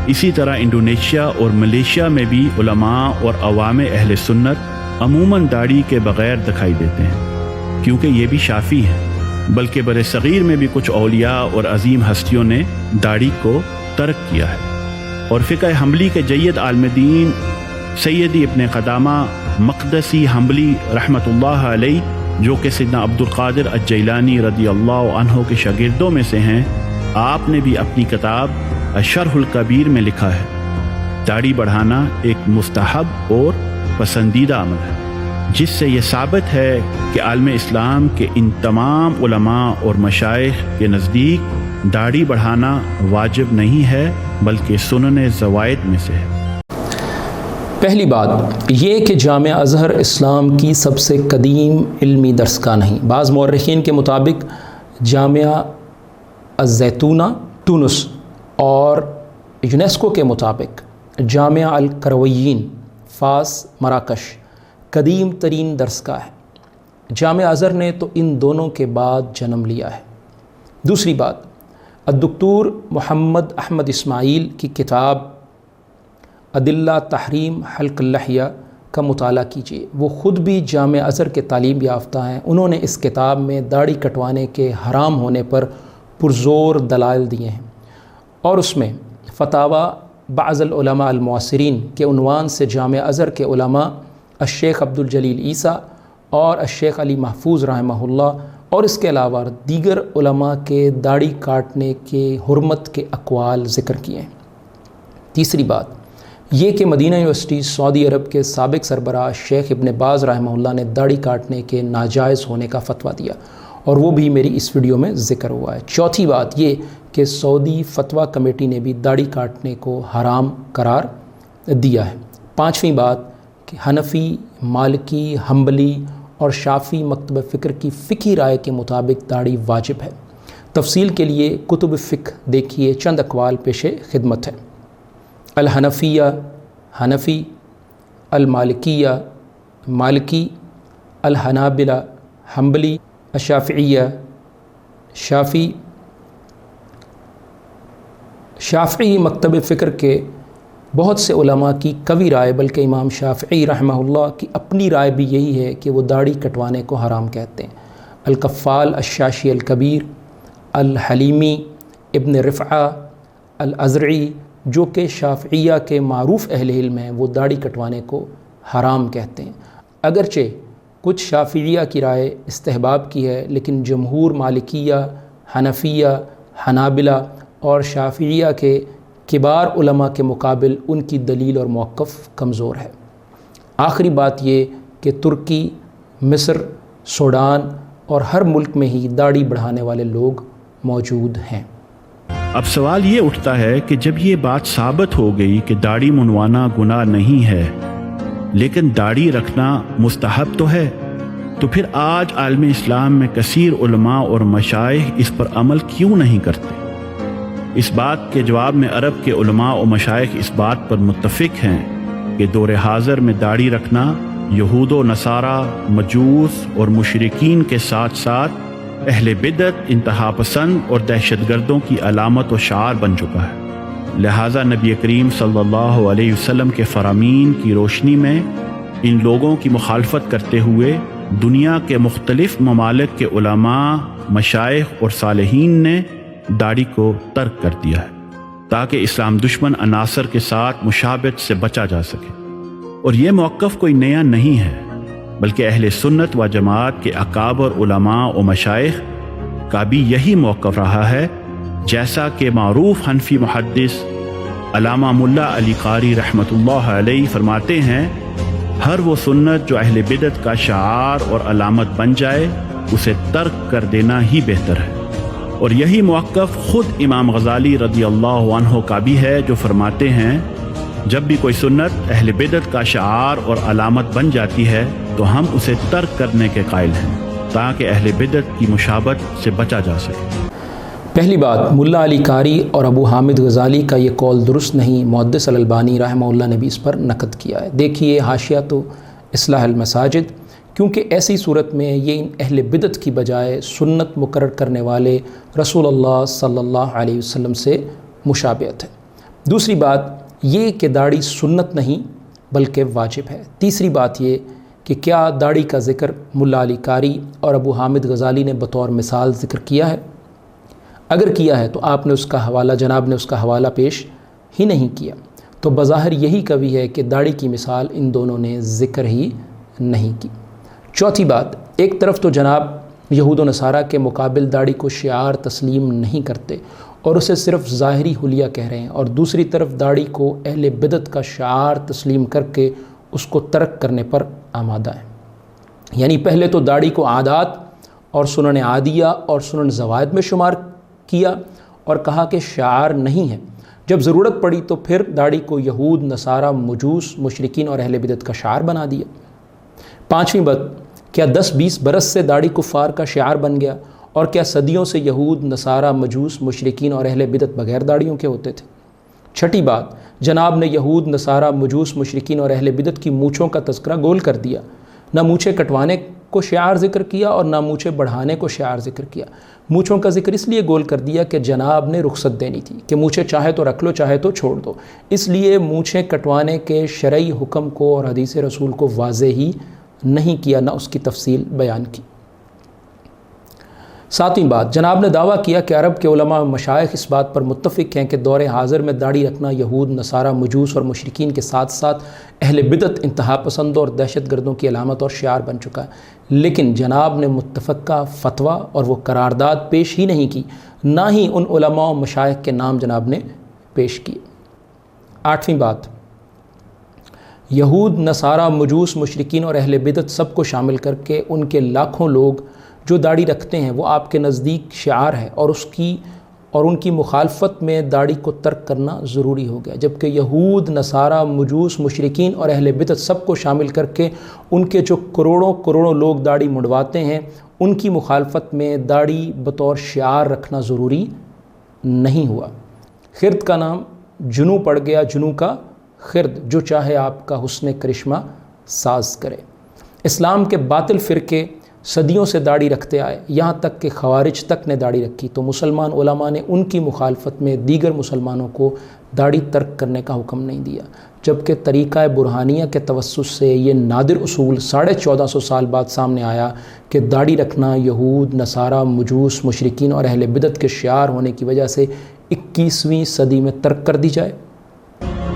اسی طرح انڈونیشیا اور ملیشیا میں بھی علماء اور عوام اہل سنت عموماً داڑھی کے بغیر دکھائی دیتے ہیں، کیونکہ یہ بھی شافعی ہیں، بلکہ بر صغیر میں بھی کچھ اولیاء اور عظیم ہستیوں نے داڑھی کو ترک کیا ہے۔ اور فقہ حنبلی کے جید عالم دین سیدی ابن قدامہ مقدسی حنبلی رحمۃ اللہ علیہ، جو کہ سیدنا عبد القادر الجیلانی رضی اللہ عنہ کے شاگردوں میں سے ہیں، آپ نے بھی اپنی کتاب الشرح الکبیر میں لکھا ہے، داڑھی بڑھانا ایک مستحب اور پسندیدہ عمل ہے، جس سے یہ ثابت ہے کہ عالم اسلام کے ان تمام علماء اور مشائخ کے نزدیک داڑھی بڑھانا واجب نہیں ہے بلکہ سنن زوائد میں سے ہے۔ پہلی بات یہ کہ جامعہ ازہر اسلام کی سب سے قدیم علمی درسگاہ نہیں۔ بعض مورخین کے مطابق جامعہ الزیتونہ تونس اور یونیسکو کے مطابق جامعہ القرویین فاس مراکش قدیم ترین درسگاہ ہے۔ جامعہ ازہر نے تو ان دونوں کے بعد جنم لیا ہے۔ دوسری بات، الدکتور محمد احمد اسماعیل کی کتاب ادلہ تحریم حلق اللحیہ کا مطالعہ کیجیے، وہ خود بھی جامعہ ازہر کے تعلیم یافتہ ہیں۔ انہوں نے اس کتاب میں داڑھی کٹوانے کے حرام ہونے پر پرزور دلائل دیے ہیں، اور اس میں فتاوی بعض العلماء المعاصرین کے عنوان سے جامعہ ازہر کے علماء الشیخ عبد الجلیل عیسیٰ اور الشیخ علی محفوظ رحمہ اللہ اور اس کے علاوہ دیگر علماء کے داڑھی کاٹنے کے حرمت کے اقوال ذکر کیے ہیں۔ تیسری بات یہ کہ مدینہ یونیورسٹی سعودی عرب کے سابق سربراہ شیخ ابن باز رحمہ اللہ نے داڑھی کاٹنے کے ناجائز ہونے کا فتویٰ دیا، اور وہ بھی میری اس ویڈیو میں ذکر ہوا ہے۔ چوتھی بات یہ کہ سعودی فتویٰ کمیٹی نے بھی داڑھی کاٹنے کو حرام قرار دیا ہے۔ پانچویں بات کہ حنفی، مالکی، حنبلی اور شافعی مکتب فکر کی فقہی رائے کے مطابق داڑھی واجب ہے۔ تفصیل کے لیے کتب فقہ دیکھیے، چند اقوال پیش خدمت ہے۔ الحنفیہ حنفی، المالکیہ مالکی، الحنابلہ حنبلی، الشافعیہ شافعی۔ شافعی مکتب فکر کے بہت سے علماء کی قوی رائے، بلکہ امام شافعی رحمہ اللہ کی اپنی رائے بھی یہی ہے کہ وہ داڑھی کٹوانے کو حرام کہتے ہیں۔ القفال الشاشی الکبیر، الحلیمی ابن رفعہ الازرعی، جو کہ شافعیہ کے معروف اہل علم ہیں، وہ داڑھی کٹوانے کو حرام کہتے ہیں۔ اگرچہ کچھ شافعیہ کی رائے استحباب کی ہے، لیکن جمہور مالکیہ، حنفیہ، حنابلہ اور شافعیہ کے کبار علماء کے مقابل ان کی دلیل اور موقف کمزور ہے۔ آخری بات یہ کہ ترکی، مصر، سوڈان اور ہر ملک میں ہی داڑھی بڑھانے والے لوگ موجود ہیں۔ اب سوال یہ اٹھتا ہے کہ جب یہ بات ثابت ہو گئی کہ داڑھی منوانا گناہ نہیں ہے لیکن داڑھی رکھنا مستحب تو ہے، تو پھر آج عالم اسلام میں کثیر علماء اور مشائخ اس پر عمل کیوں نہیں کرتے؟ اس بات کے جواب میں عرب کے علماء و مشائخ اس بات پر متفق ہیں کہ دور حاضر میں داڑھی رکھنا یہود و نصارہ، مجوس اور مشرکین کے ساتھ ساتھ اہل بدعت، انتہا پسند اور دہشت گردوں کی علامت و شعار بن چکا ہے۔ لہٰذا نبی کریم صلی اللہ علیہ وسلم کے فرامین کی روشنی میں ان لوگوں کی مخالفت کرتے ہوئے دنیا کے مختلف ممالک کے علماء، مشائخ اور صالحین نے داڑھی کو ترک کر دیا ہے تاکہ اسلام دشمن عناصر کے ساتھ مشابہت سے بچا جا سکے۔ اور یہ موقف کوئی نیا نہیں ہے، بلکہ اہل سنت و جماعت کے اکابر علماء و مشائخ کا بھی یہی موقف رہا ہے، جیسا کہ معروف حنفی محدث علامہ ملا علی قاری رحمۃ اللہ علیہ فرماتے ہیں، ہر وہ سنت جو اہل بدعت کا شعار اور علامت بن جائے اسے ترک کر دینا ہی بہتر ہے۔ اور یہی موقف خود امام غزالی رضی اللہ عنہ کا بھی ہے، جو فرماتے ہیں جب بھی کوئی سنت اہل بدعت کا شعار اور علامت بن جاتی ہے تو ہم اسے ترک کرنے کے قائل ہیں تاکہ اہل بدعت کی مشابہت سے بچا جا سکے۔ پہلی بات، ملا علی قاری اور ابو حامد غزالی کا یہ قول درست نہیں، محدث الالبانی رحمہ اللہ نے بھی اس پر نقد کیا ہے۔ دیکھیے حاشیہ تو اصلاح المساجد، کیونکہ ایسی صورت میں یہ ان اہل بدعت کی بجائے سنت مقرر کرنے والے رسول اللہ صلی اللہ علیہ وسلم سے مشابہت ہے۔ دوسری بات یہ کہ داڑھی سنت نہیں بلکہ واجب ہے۔ تیسری بات یہ کہ کیا داڑھی کا ذکر ملا علی قاری اور ابو حامد غزالی نے بطور مثال ذکر کیا ہے؟ اگر کیا ہے تو آپ نے اس کا حوالہ، جناب نے اس کا حوالہ پیش ہی نہیں کیا، تو بظاہر یہی کبھی ہے کہ داڑھی کی مثال ان دونوں نے ذکر ہی نہیں کی۔ چوتھی بات، ایک طرف تو جناب یہود و نصارہ کے مقابل داڑھی کو شعار تسلیم نہیں کرتے اور اسے صرف ظاہری حلیہ کہہ رہے ہیں، اور دوسری طرف داڑھی کو اہل بدعت کا شعار تسلیم کر کے اس کو ترک کرنے پر آمادہ ہیں۔ یعنی پہلے تو داڑھی کو عادات اور سنن عادیہ اور سنن زوائد میں شمار کیا اور کہا کہ شعار نہیں ہے، جب ضرورت پڑی تو پھر داڑھی کو یہود، نصارہ، مجوس، مشرکین اور اہل بدعت کا شعار بنا دیا۔ پانچویں بات، کیا 10-20 برس سے داڑھی کفار کا شعار بن گیا، اور کیا صدیوں سے یہود، نصارہ، مجوس، مشرکین اور اہل بدعت بغیر داڑھیوں کے ہوتے تھے؟ چھٹی بات، جناب نے یہود، نصارہ، مجوس، مشرکین اور اہل بدعت کی مونچھوں کا تذکرہ گول کر دیا، نہ مونچھیں کٹوانے کو شعار ذکر کیا اور نہ مونچھیں بڑھانے کو شعار ذکر کیا۔ مونچھوں کا ذکر اس لیے گول کر دیا کہ جناب نے رخصت دینی تھی کہ مونچھیں چاہے تو رکھ لو چاہے تو چھوڑ دو، اس لیے مونچھیں کٹوانے کے شرعی حکم کو اور حدیث رسول کو واضح ہی نہیں کیا، نہ اس کی تفصیل بیان کی۔ ساتویں بات، جناب نے دعویٰ کیا کہ عرب کے علماء و مشائخ اس بات پر متفق ہیں کہ دور حاضر میں داڑھی رکھنا یہود، نصارہ، مجوس اور مشرکین کے ساتھ ساتھ اہل بدعت، انتہا پسندوں اور دہشت گردوں کی علامت اور شعار بن چکا ہے، لیکن جناب نے متفقہ فتویٰ اور وہ قرارداد پیش ہی نہیں کی، نہ ہی ان علماء و مشائخ کے نام جناب نے پیش کیے۔ آٹھویں بات، یہود، نصارہ، مجوس، مشرکین اور اہل بدعت سب کو شامل کر کے ان کے لاکھوں لوگ جو داڑھی رکھتے ہیں وہ آپ کے نزدیک شعار ہے، اور ان کی مخالفت میں داڑھی کو ترک کرنا ضروری ہو گیا، جبکہ یہود، نصارہ، مجوس، مشرکین اور اہل بدعت سب کو شامل کر کے ان کے جو کروڑوں لوگ داڑھی منڈواتے ہیں ان کی مخالفت میں داڑھی بطور شعار رکھنا ضروری نہیں ہوا۔ خرد کا نام جنو پڑ گیا، جنو کا خرد، جو چاہے آپ کا حسن کرشمہ ساز کرے۔ اسلام کے باطل فرقے صدیوں سے داڑھی رکھتے آئے، یہاں تک کہ خوارج تک نے داڑھی رکھی، تو مسلمان علماء نے ان کی مخالفت میں دیگر مسلمانوں کو داڑھی ترک کرنے کا حکم نہیں دیا، جبکہ طریقہ برہانیہ کے توسط سے یہ نادر اصول 1450 سال بعد سامنے آیا کہ داڑھی رکھنا یہود، نصارہ، مجوس، مشرکین اور اہل بدعت کے شعار ہونے کی وجہ سے 21ویں صدی میں ترک کر دی جائے۔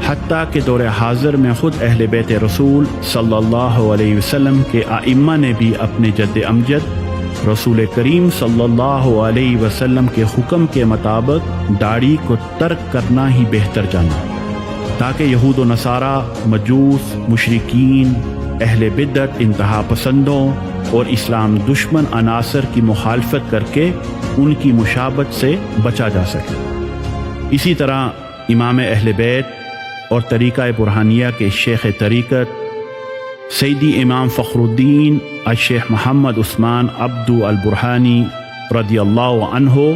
حتیٰ کہ دور حاضر میں خود اہل بیت رسول صلی اللہ علیہ وسلم کے ائمہ نے بھی اپنے جد امجد رسول کریم صلی اللہ علیہ وسلم کے حکم کے مطابق داڑھی کو ترک کرنا ہی بہتر جانا، تاکہ یہود و نصارہ، مجوس، مشرکین، اہل بدعت، انتہا پسندوں اور اسلام دشمن عناصر کی مخالفت کر کے ان کی مشابہت سے بچا جا سکے۔ اسی طرح امام اہل بیت اور طریقہ برہانیہ کے شیخ طریقت سیدی امام فخر الدین الشیخ محمد عثمان عبدو البرہانی رضی اللہ عنہ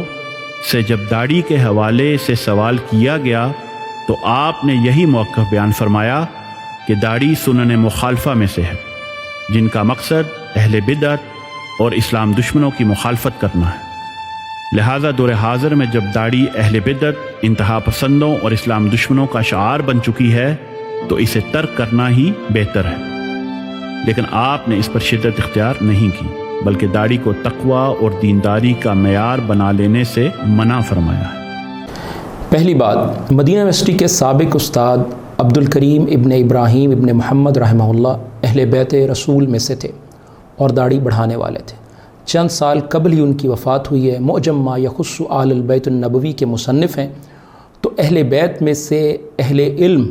سے جب داڑھی کے حوالے سے سوال کیا گیا تو آپ نے یہی موقف بیان فرمایا کہ داڑھی سنن مخالفہ میں سے ہے، جن کا مقصد اہل بدعت اور اسلام دشمنوں کی مخالفت کرنا ہے۔ لہذا دور حاضر میں جب داڑھی اہل بدعت، انتہا پسندوں اور اسلام دشمنوں کا شعار بن چکی ہے تو اسے ترک کرنا ہی بہتر ہے، لیکن آپ نے اس پر شدت اختیار نہیں کی، بلکہ داڑھی کو تقوی اور دینداری کا معیار بنا لینے سے منع فرمایا ہے۔ پہلی بات، مدینہ یونیورسٹی کے سابق استاد عبد الکریم ابن ابراہیم ابن محمد رحمہ اللہ اہل بیت رسول میں سے تھے اور داڑھی بڑھانے والے تھے۔ چند سال قبل ہی ان کی وفات ہوئی ہے۔ معجم ما یخص آل البیت النبوی کے مصنف ہیں۔ تو اہل بیت میں سے اہل علم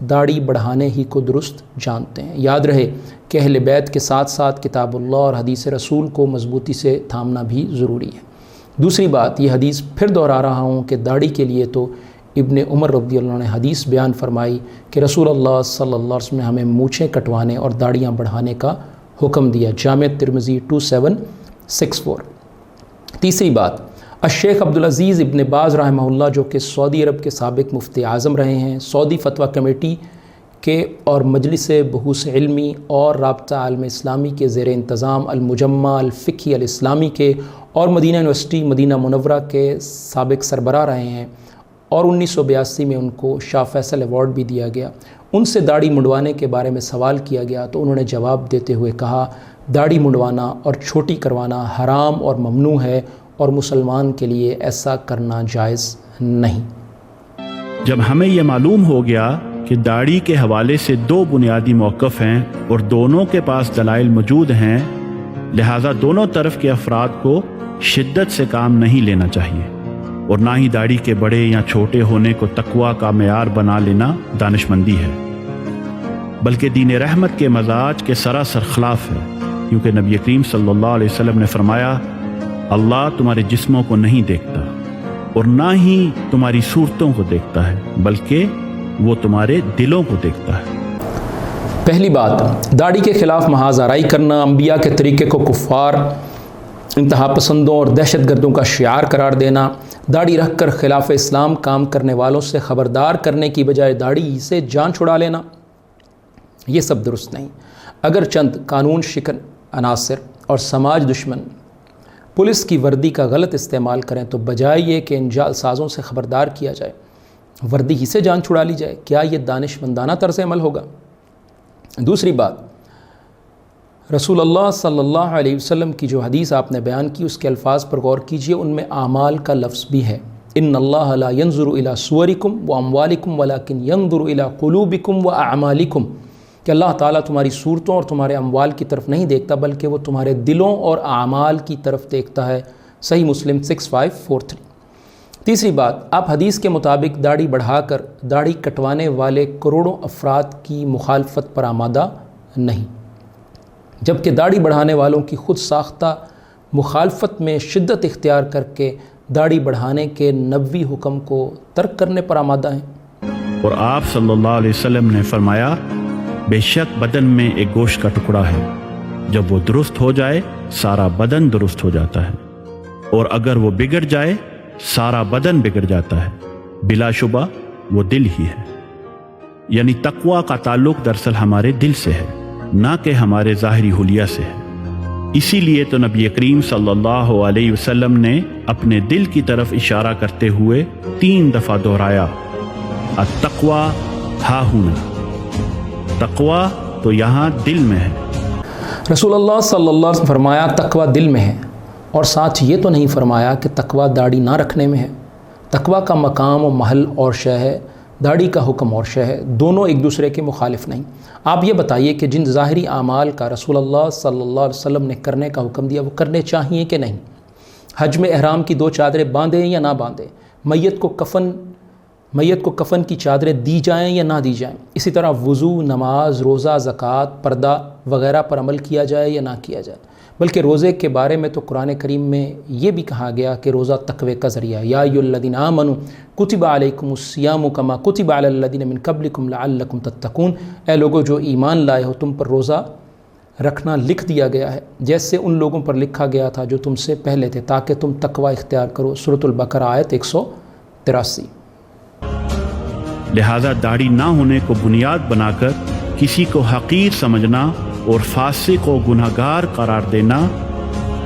داڑھی بڑھانے ہی کو درست جانتے ہیں۔ یاد رہے کہ اہل بیت کے ساتھ ساتھ کتاب اللہ اور حدیث رسول کو مضبوطی سے تھامنا بھی ضروری ہے۔ دوسری بات، یہ حدیث پھر دہرا رہا ہوں کہ داڑھی کے لیے تو ابن عمر رضی اللہ عنہ نے حدیث بیان فرمائی کہ رسول اللہ صلی اللہ علیہ وسلم نے ہمیں مونچھیں کٹوانے اور داڑیاں بڑھانے کا حکم دیا۔ جامع ترمذی 2764۔ تیسری بات، الشیخ عبدالعزیز ابن باز رحمہ اللہ جو کہ سعودی عرب کے سابق مفتی اعظم رہے ہیں، سعودی فتویٰ کمیٹی کے اور مجلس بحوث علمی اور رابطہ عالم اسلامی کے زیر انتظام المجمع الفقہی الاسلامی کے اور مدینہ یونیورسٹی مدینہ منورہ کے سابق سربراہ رہے ہیں، اور 1982 میں ان کو شاہ فیصل ایوارڈ بھی دیا گیا۔ ان سے داڑھی منڈوانے کے بارے میں سوال کیا گیا تو انہوں نے جواب دیتے ہوئے کہا، داڑھی منڈوانا اور چھوٹی کروانا حرام اور ممنوع ہے اور مسلمان کے لیے ایسا کرنا جائز نہیں۔ جب ہمیں یہ معلوم ہو گیا کہ داڑھی کے حوالے سے دو بنیادی موقف ہیں اور دونوں کے پاس دلائل موجود ہیں، لہٰذا دونوں طرف کے افراد کو شدت سے کام نہیں لینا چاہیے، اور نہ ہی داڑھی کے بڑے یا چھوٹے ہونے کو تقویٰ کا معیار بنا لینا دانشمندی ہے، بلکہ دین رحمت کے مزاج کے سراسر خلاف ہے، کیونکہ نبی کریم صلی اللہ علیہ وسلم نے فرمایا، اللہ تمہارے جسموں کو نہیں دیکھتا اور نہ ہی تمہاری صورتوں کو دیکھتا ہے، بلکہ وہ تمہارے دلوں کو دیکھتا ہے۔ پہلی بات، داڑھی کے خلاف محاذ آرائی کرنا، انبیاء کے طریقے کو کفار، انتہا پسندوں اور دہشت گردوں کا شعار قرار دینا، داڑھی رکھ کر خلاف اسلام کام کرنے والوں سے خبردار کرنے کی بجائے داڑھی سے جان چھڑا لینا، یہ سب درست نہیں۔ اگر چند قانون شکن عناصر اور سماج دشمن پولیس کی وردی کا غلط استعمال کریں تو بجائے یہ کہ ان جعل سازوں سے خبردار کیا جائے، وردی ہی سے جان چھڑا لی جائے، کیا یہ دانشمندانہ طرز عمل ہوگا؟ دوسری بات، رسول اللہ صلی اللہ علیہ وسلم کی جو حدیث آپ نے بیان کی اس کے الفاظ پر غور کیجئے، ان میں اعمال کا لفظ بھی ہے۔ ان اللہ لا ينظر الى صورکم واموالکم ولکن ينظر الى قلوبکم واعمالکم، کہ اللہ تعالیٰ تمہاری صورتوں اور تمہارے اموال کی طرف نہیں دیکھتا بلکہ وہ تمہارے دلوں اور اعمال کی طرف دیکھتا ہے۔ صحیح مسلم 6543۔ تیسری بات، آپ حدیث کے مطابق داڑھی بڑھا کر داڑھی کٹوانے والے کروڑوں افراد کی مخالفت پر آمادہ نہیں، جبکہ داڑھی بڑھانے والوں کی خود ساختہ مخالفت میں شدت اختیار کر کے داڑھی بڑھانے کے نبوی حکم کو ترک کرنے پر آمادہ ہیں۔ اور آپ صلی اللہ علیہ وسلم نے فرمایا، بے شک بدن میں ایک گوشت کا ٹکڑا ہے، جب وہ درست ہو جائے سارا بدن درست ہو جاتا ہے، اور اگر وہ بگڑ جائے سارا بدن بگڑ جاتا ہے، بلا شبہ وہ دل ہی ہے۔ یعنی تقویٰ کا تعلق دراصل ہمارے دل سے ہے، نہ کہ ہمارے ظاہری حلیہ سے ہے۔ اسی لیے تو نبی کریم صلی اللہ علیہ وسلم نے اپنے دل کی طرف اشارہ کرتے ہوئے 3 دفعہ دہرایا، التقویٰ ہا ہنا، تقویٰ تو یہاں دل میں ہے۔ رسول اللہ صلی اللہ علیہ وسلم فرمایا تقویٰ دل میں ہے، اور ساتھ یہ تو نہیں فرمایا کہ تقویٰ داڑھی نہ رکھنے میں ہے۔ تقویٰ کا مقام و محل اور شے ہے، داڑھی کا حکم اور شے ہے، دونوں ایک دوسرے کے مخالف نہیں۔ آپ یہ بتائیے کہ جن ظاہری اعمال کا رسول اللہ صلی اللہ علیہ وسلم نے کرنے کا حکم دیا وہ کرنے چاہیے کہ نہیں؟ حج میں احرام کی 2 چادریں باندھیں یا نہ باندھیں، میت کو کفن کی چادریں دی جائیں یا نہ دی جائیں، اسی طرح وضو، نماز، روزہ، زکوٰۃ، پردہ وغیرہ پر عمل کیا جائے یا نہ کیا جائے۔ بلکہ روزے کے بارے میں تو قرآن کریم میں یہ بھی کہا گیا کہ روزہ تقوی کا ذریعہ، یا ایھا الذین آمنوا کتب علیکم الصیام کما کتب علی الذین من قبلکم لعلکم تتقون، اے لوگو جو ایمان لائے ہو تم پر روزہ رکھنا لکھ دیا گیا ہے جیسے ان لوگوں پر لکھا گیا تھا جو تم سے پہلے تھے تاکہ تم تقوی اختیار کرو۔ سورۃ البقرہ آیت 183۔ لہذا داڑھی نہ ہونے کو بنیاد بنا کر کسی کو حقیر سمجھنا اور فاسق و گناہگار قرار دینا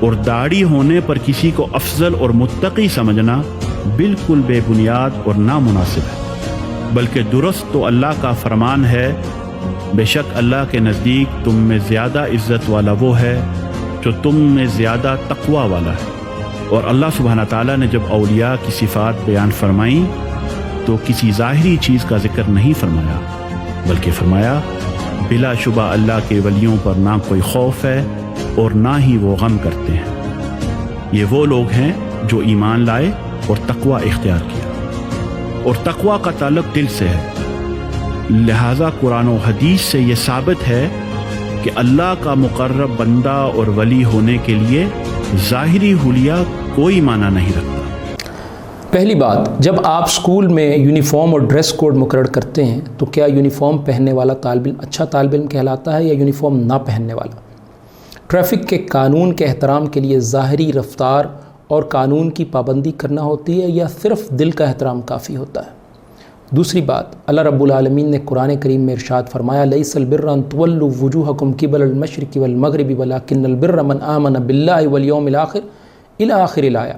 اور داڑھی ہونے پر کسی کو افضل اور متقی سمجھنا بالکل بے بنیاد اور نامناسب ہے، بلکہ درست تو اللہ کا فرمان ہے، بے شک اللہ کے نزدیک تم میں زیادہ عزت والا وہ ہے جو تم میں زیادہ تقوی والا ہے۔ اور اللہ سبحانہ تعالیٰ نے جب اولیاء کی صفات بیان فرمائیں تو کسی ظاہری چیز کا ذکر نہیں فرمایا، بلکہ فرمایا بلا شبہ اللہ کے ولیوں پر نہ کوئی خوف ہے اور نہ ہی وہ غم کرتے ہیں. یہ وہ لوگ ہیں جو ایمان لائے اور تقوی اختیار کیا، اور تقوی کا تعلق دل سے ہے. لہٰذا قرآن و حدیث سے یہ ثابت ہے کہ اللہ کا مقرب بندہ اور ولی ہونے کے لیے ظاہری حلیہ کوئی معنی نہیں رکھتا. پہلی بات، جب آپ اسکول میں یونیفارم اور ڈریس کوڈ مقرر کرتے ہیں تو کیا یونیفارم پہننے والا طالب علم اچھا طالب علم کہلاتا ہے یا یونیفارم نہ پہننے والا؟ ٹریفک کے قانون کے احترام کے لیے ظاہری رفتار اور قانون کی پابندی کرنا ہوتی ہے یا صرف دل کا احترام کافی ہوتا ہے؟ دوسری بات، اللہ رب العالمین نے قرآن کریم میں ارشاد فرمایا لیس البر ان تولوا وجوہکم قبل المشرق والمغرب ولکن البر من آمن باللہ والیوم الآخر الی آخر الآیہ،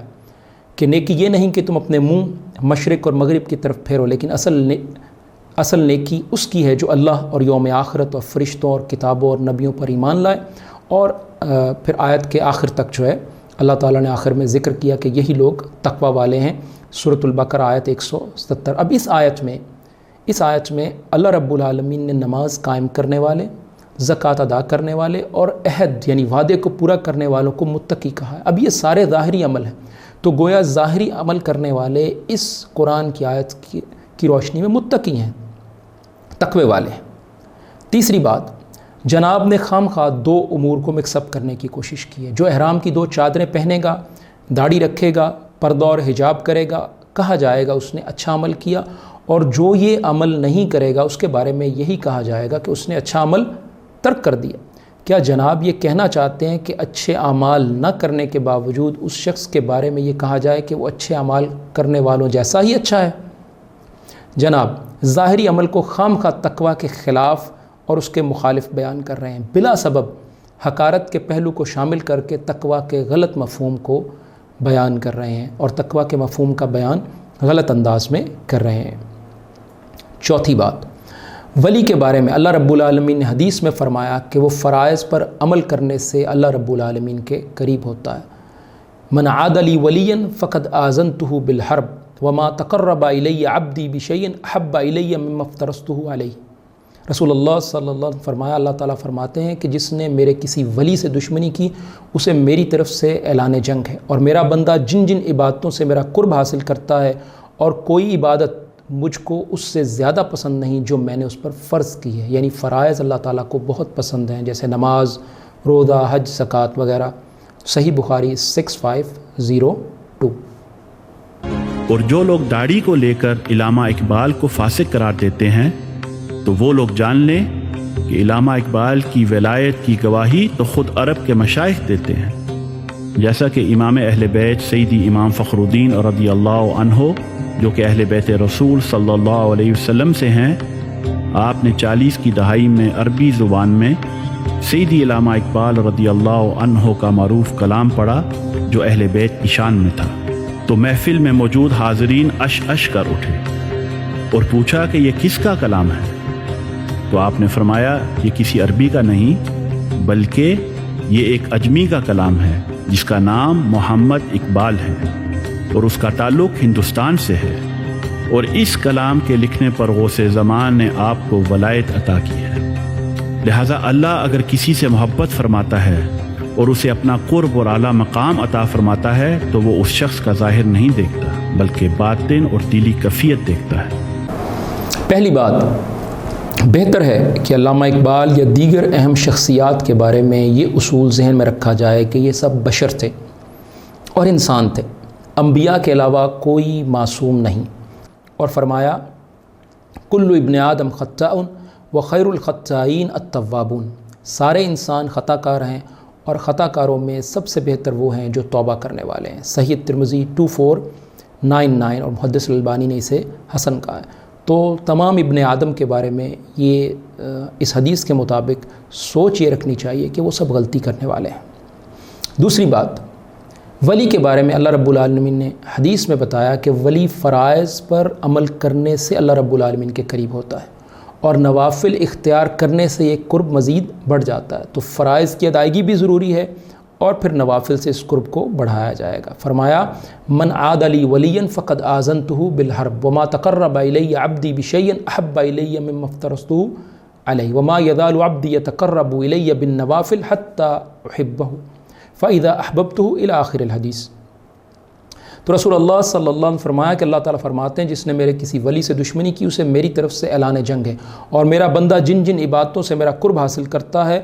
کہ نیکی یہ نہیں کہ تم اپنے منہ مشرق اور مغرب کی طرف پھیرو، لیکن اصل نیکی اس کی ہے جو اللہ اور یوم آخرت اور فرشتوں اور کتابوں اور نبیوں پر ایمان لائے. اور پھر آیت کے آخر تک جو ہے اللہ تعالیٰ نے آخر میں ذکر کیا کہ یہی لوگ تقوی والے ہیں. سورۃ البقرہ آیت 170. اب اس آیت میں اللہ رب العالمین نے نماز قائم کرنے والے، زکوٰۃ ادا کرنے والے اور عہد یعنی وعدے کو پورا کرنے والوں کو متقی کہا ہے. اب یہ سارے ظاہری عمل ہیں، تو گویا ظاہری عمل کرنے والے اس قرآن کی آیت کی روشنی میں متقی ہیں، تقوی والے ہیں. تیسری بات، جناب نے خام خواہ دو امور کو مکس اپ کرنے کی کوشش کی ہے. جو احرام کی 2 چادریں پہنے گا، داڑھی رکھے گا، پردہ اور حجاب کرے گا، کہا جائے گا اس نے اچھا عمل کیا، اور جو یہ عمل نہیں کرے گا اس کے بارے میں یہی کہا جائے گا کہ اس نے اچھا عمل ترک کر دیا. کیا جناب یہ کہنا چاہتے ہیں کہ اچھے اعمال نہ کرنے کے باوجود اس شخص کے بارے میں یہ کہا جائے کہ وہ اچھے اعمال کرنے والوں جیسا ہی اچھا ہے؟ جناب ظاہری عمل کو خام خواہ تقوی کے خلاف اور اس کے مخالف بیان کر رہے ہیں، بلا سبب حقارت کے پہلو کو شامل کر کے تقوی کے غلط مفہوم کو بیان کر رہے ہیں اور تقوی کے مفہوم کا بیان غلط انداز میں کر رہے ہیں. چوتھی بات، ولی کے بارے میں اللہ رب العالمین نے حدیث میں فرمایا کہ وہ فرائض پر عمل کرنے سے اللہ رب العالمین کے قریب ہوتا ہے. من عاد لی ولیا فقد آذنتہ بالحرب وما تقرب الی عبدی بشیء احب الی مما افترضتہ علیہ. رسول اللہ صلی اللہ علیہ وسلم فرمایا، اللہ تعالیٰ فرماتے ہیں کہ جس نے میرے کسی ولی سے دشمنی کی اسے میری طرف سے اعلان جنگ ہے، اور میرا بندہ جن جن عبادتوں سے میرا قرب حاصل کرتا ہے اور کوئی عبادت مجھ کو اس سے زیادہ پسند نہیں جو میں نے اس پر فرض کی ہے. یعنی فرائض اللہ تعالیٰ کو بہت پسند ہیں، جیسے نماز، روزہ، حج، زکوٰۃ وغیرہ. صحیح بخاری 6502. اور جو لوگ داڑھی کو لے کر علامہ اقبال کو فاسق قرار دیتے ہیں تو وہ لوگ جان لیں کہ علامہ اقبال کی ولایت کی گواہی تو خود عرب کے مشائخ دیتے ہیں. جیسا کہ امام اہل بیت سیدی امام فخر الدین رضی اللہ عنہ جو کہ اہل بیت رسول صلی اللہ علیہ وسلم سے ہیں، آپ نے 40 کی دہائی میں عربی زبان میں سیدی علامہ اقبال رضی اللہ عنہ کا معروف کلام پڑھا جو اہل بیت کی شان میں تھا. تو محفل میں موجود حاضرین اش کر اٹھے اور پوچھا کہ یہ کس کا کلام ہے؟ تو آپ نے فرمایا یہ کسی عربی کا نہیں بلکہ یہ ایک اجمی کا کلام ہے جس کا نام محمد اقبال ہے اور اس کا تعلق ہندوستان سے ہے، اور اس کلام کے لکھنے پر غوث زمان نے آپ کو ولایت عطا کی ہے. لہٰذا اللہ اگر کسی سے محبت فرماتا ہے اور اسے اپنا قرب اور اعلیٰ مقام عطا فرماتا ہے تو وہ اس شخص کا ظاہر نہیں دیکھتا بلکہ باطن اور دلی کیفیت دیکھتا ہے. پہلی بات، بہتر ہے کہ علامہ اقبال یا دیگر اہم شخصیات کے بارے میں یہ اصول ذہن میں رکھا جائے کہ یہ سب بشر تھے اور انسان تھے، انبیاء کے علاوہ کوئی معصوم نہیں. اور فرمایا کل ابن آدم خطاء و خیر الخطائین التوابون، سارے انسان خطا کار ہیں اور خطا کاروں میں سب سے بہتر وہ ہیں جو توبہ کرنے والے ہیں. صحیح ترمذی 2499 اور محدث الالبانی نے اسے حسن کہا ہے. تو تمام ابن آدم کے بارے میں یہ اس حدیث کے مطابق سوچ یہ رکھنی چاہیے کہ وہ سب غلطی کرنے والے ہیں. دوسری بات، ولی کے بارے میں اللہ رب العالمین نے حدیث میں بتایا کہ ولی فرائض پر عمل کرنے سے اللہ رب العالمین کے قریب ہوتا ہے اور نوافل اختیار کرنے سے یہ قرب مزید بڑھ جاتا ہے. تو فرائض کی ادائیگی بھی ضروری ہے اور پھر نوافل سے اس قرب کو بڑھایا جائے گا۔ فرمایا من عاد لی ولیا فقد آذنتہ بالحرب وما تقرب الی عبدی بشیء احب الی مما افترضتہ علیہ وما یزال عبدی یتقرب الی بالنوافل حتی احبہ فاذا احببتہ الی آخر الحدیث۔ تو رسول اللہ صلی اللہ علیہ وسلم فرمایا کہ اللہ تعالیٰ فرماتے ہیں جس نے میرے کسی ولی سے دشمنی کی اسے میری طرف سے اعلان جنگ ہے، اور میرا بندہ جن جن عبادتوں سے میرا قرب حاصل کرتا ہے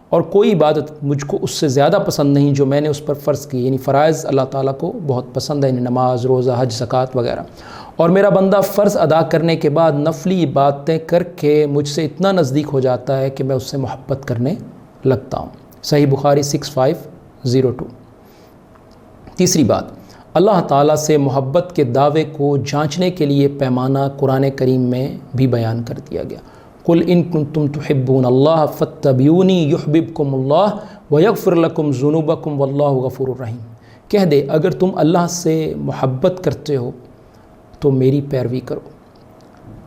اور کوئی عبادت مجھ کو اس سے زیادہ پسند نہیں جو میں نے اس پر فرض کی، یعنی فرائض اللہ تعالیٰ کو بہت پسند ہے، یعنی نماز، روزہ، حج، زکوٰۃ وغیرہ، اور میرا بندہ فرض ادا کرنے کے بعد نفلی عبادتیں کر کے مجھ سے اتنا نزدیک ہو جاتا ہے کہ میں اس سے محبت کرنے لگتا ہوں۔ صحیح بخاری 6502۔ تیسری بات، اللہ تعالیٰ سے محبت کے دعوے کو جانچنے کے لیے پیمانہ قرآن کریم میں بھی بیان کر دیا گیا۔ قل ان کنتم تحبون اللہ فاتبعونی یحببکم اللہ ویغفر لکم ذنوبکم واللہ غفور الرحیم۔ کہہ دے اگر تم اللہ سے محبت کرتے ہو تو میری پیروی کرو،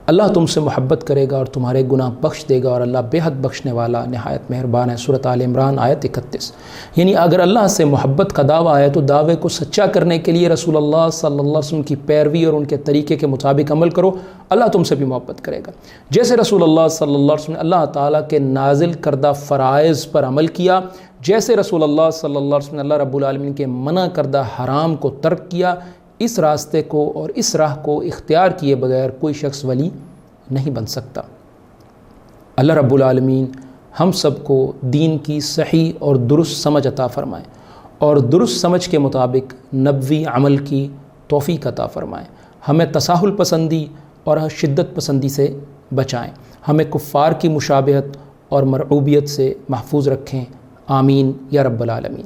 اللہ تم سے محبت کرے گا اور تمہارے گناہ بخش دے گا، اور اللہ بے حد بخشنے والا نہایت مہربان ہے۔ سورۃ آل عمران آیت 31۔ یعنی اگر اللہ سے محبت کا دعویٰ ہے تو دعوے کو سچا کرنے کے لیے رسول اللہ صلی اللہ علیہ وسلم کی پیروی اور ان کے طریقے کے مطابق عمل کرو، اللہ تم سے بھی محبت کرے گا۔ جیسے رسول اللہ صلی اللہ علیہ وسلم نے اللہ تعالیٰ کے نازل کردہ فرائض پر عمل کیا، جیسے رسول اللہ صلی اللہ علیہ وسلم نے اللہ رب العالمین کے منع کردہ حرام کو ترک کیا، اس راستے کو اور اس راہ کو اختیار کیے بغیر کوئی شخص ولی نہیں بن سکتا۔ اللہ رب العالمین ہم سب کو دین کی صحیح اور درست سمجھ عطا فرمائے اور درست سمجھ کے مطابق نبوی عمل کی توفیق عطا فرمائے۔ ہمیں تساہل پسندی اور شدت پسندی سے بچائیں، ہمیں کفار کی مشابہت اور مرعوبیت سے محفوظ رکھیں۔ آمین یا رب العالمین۔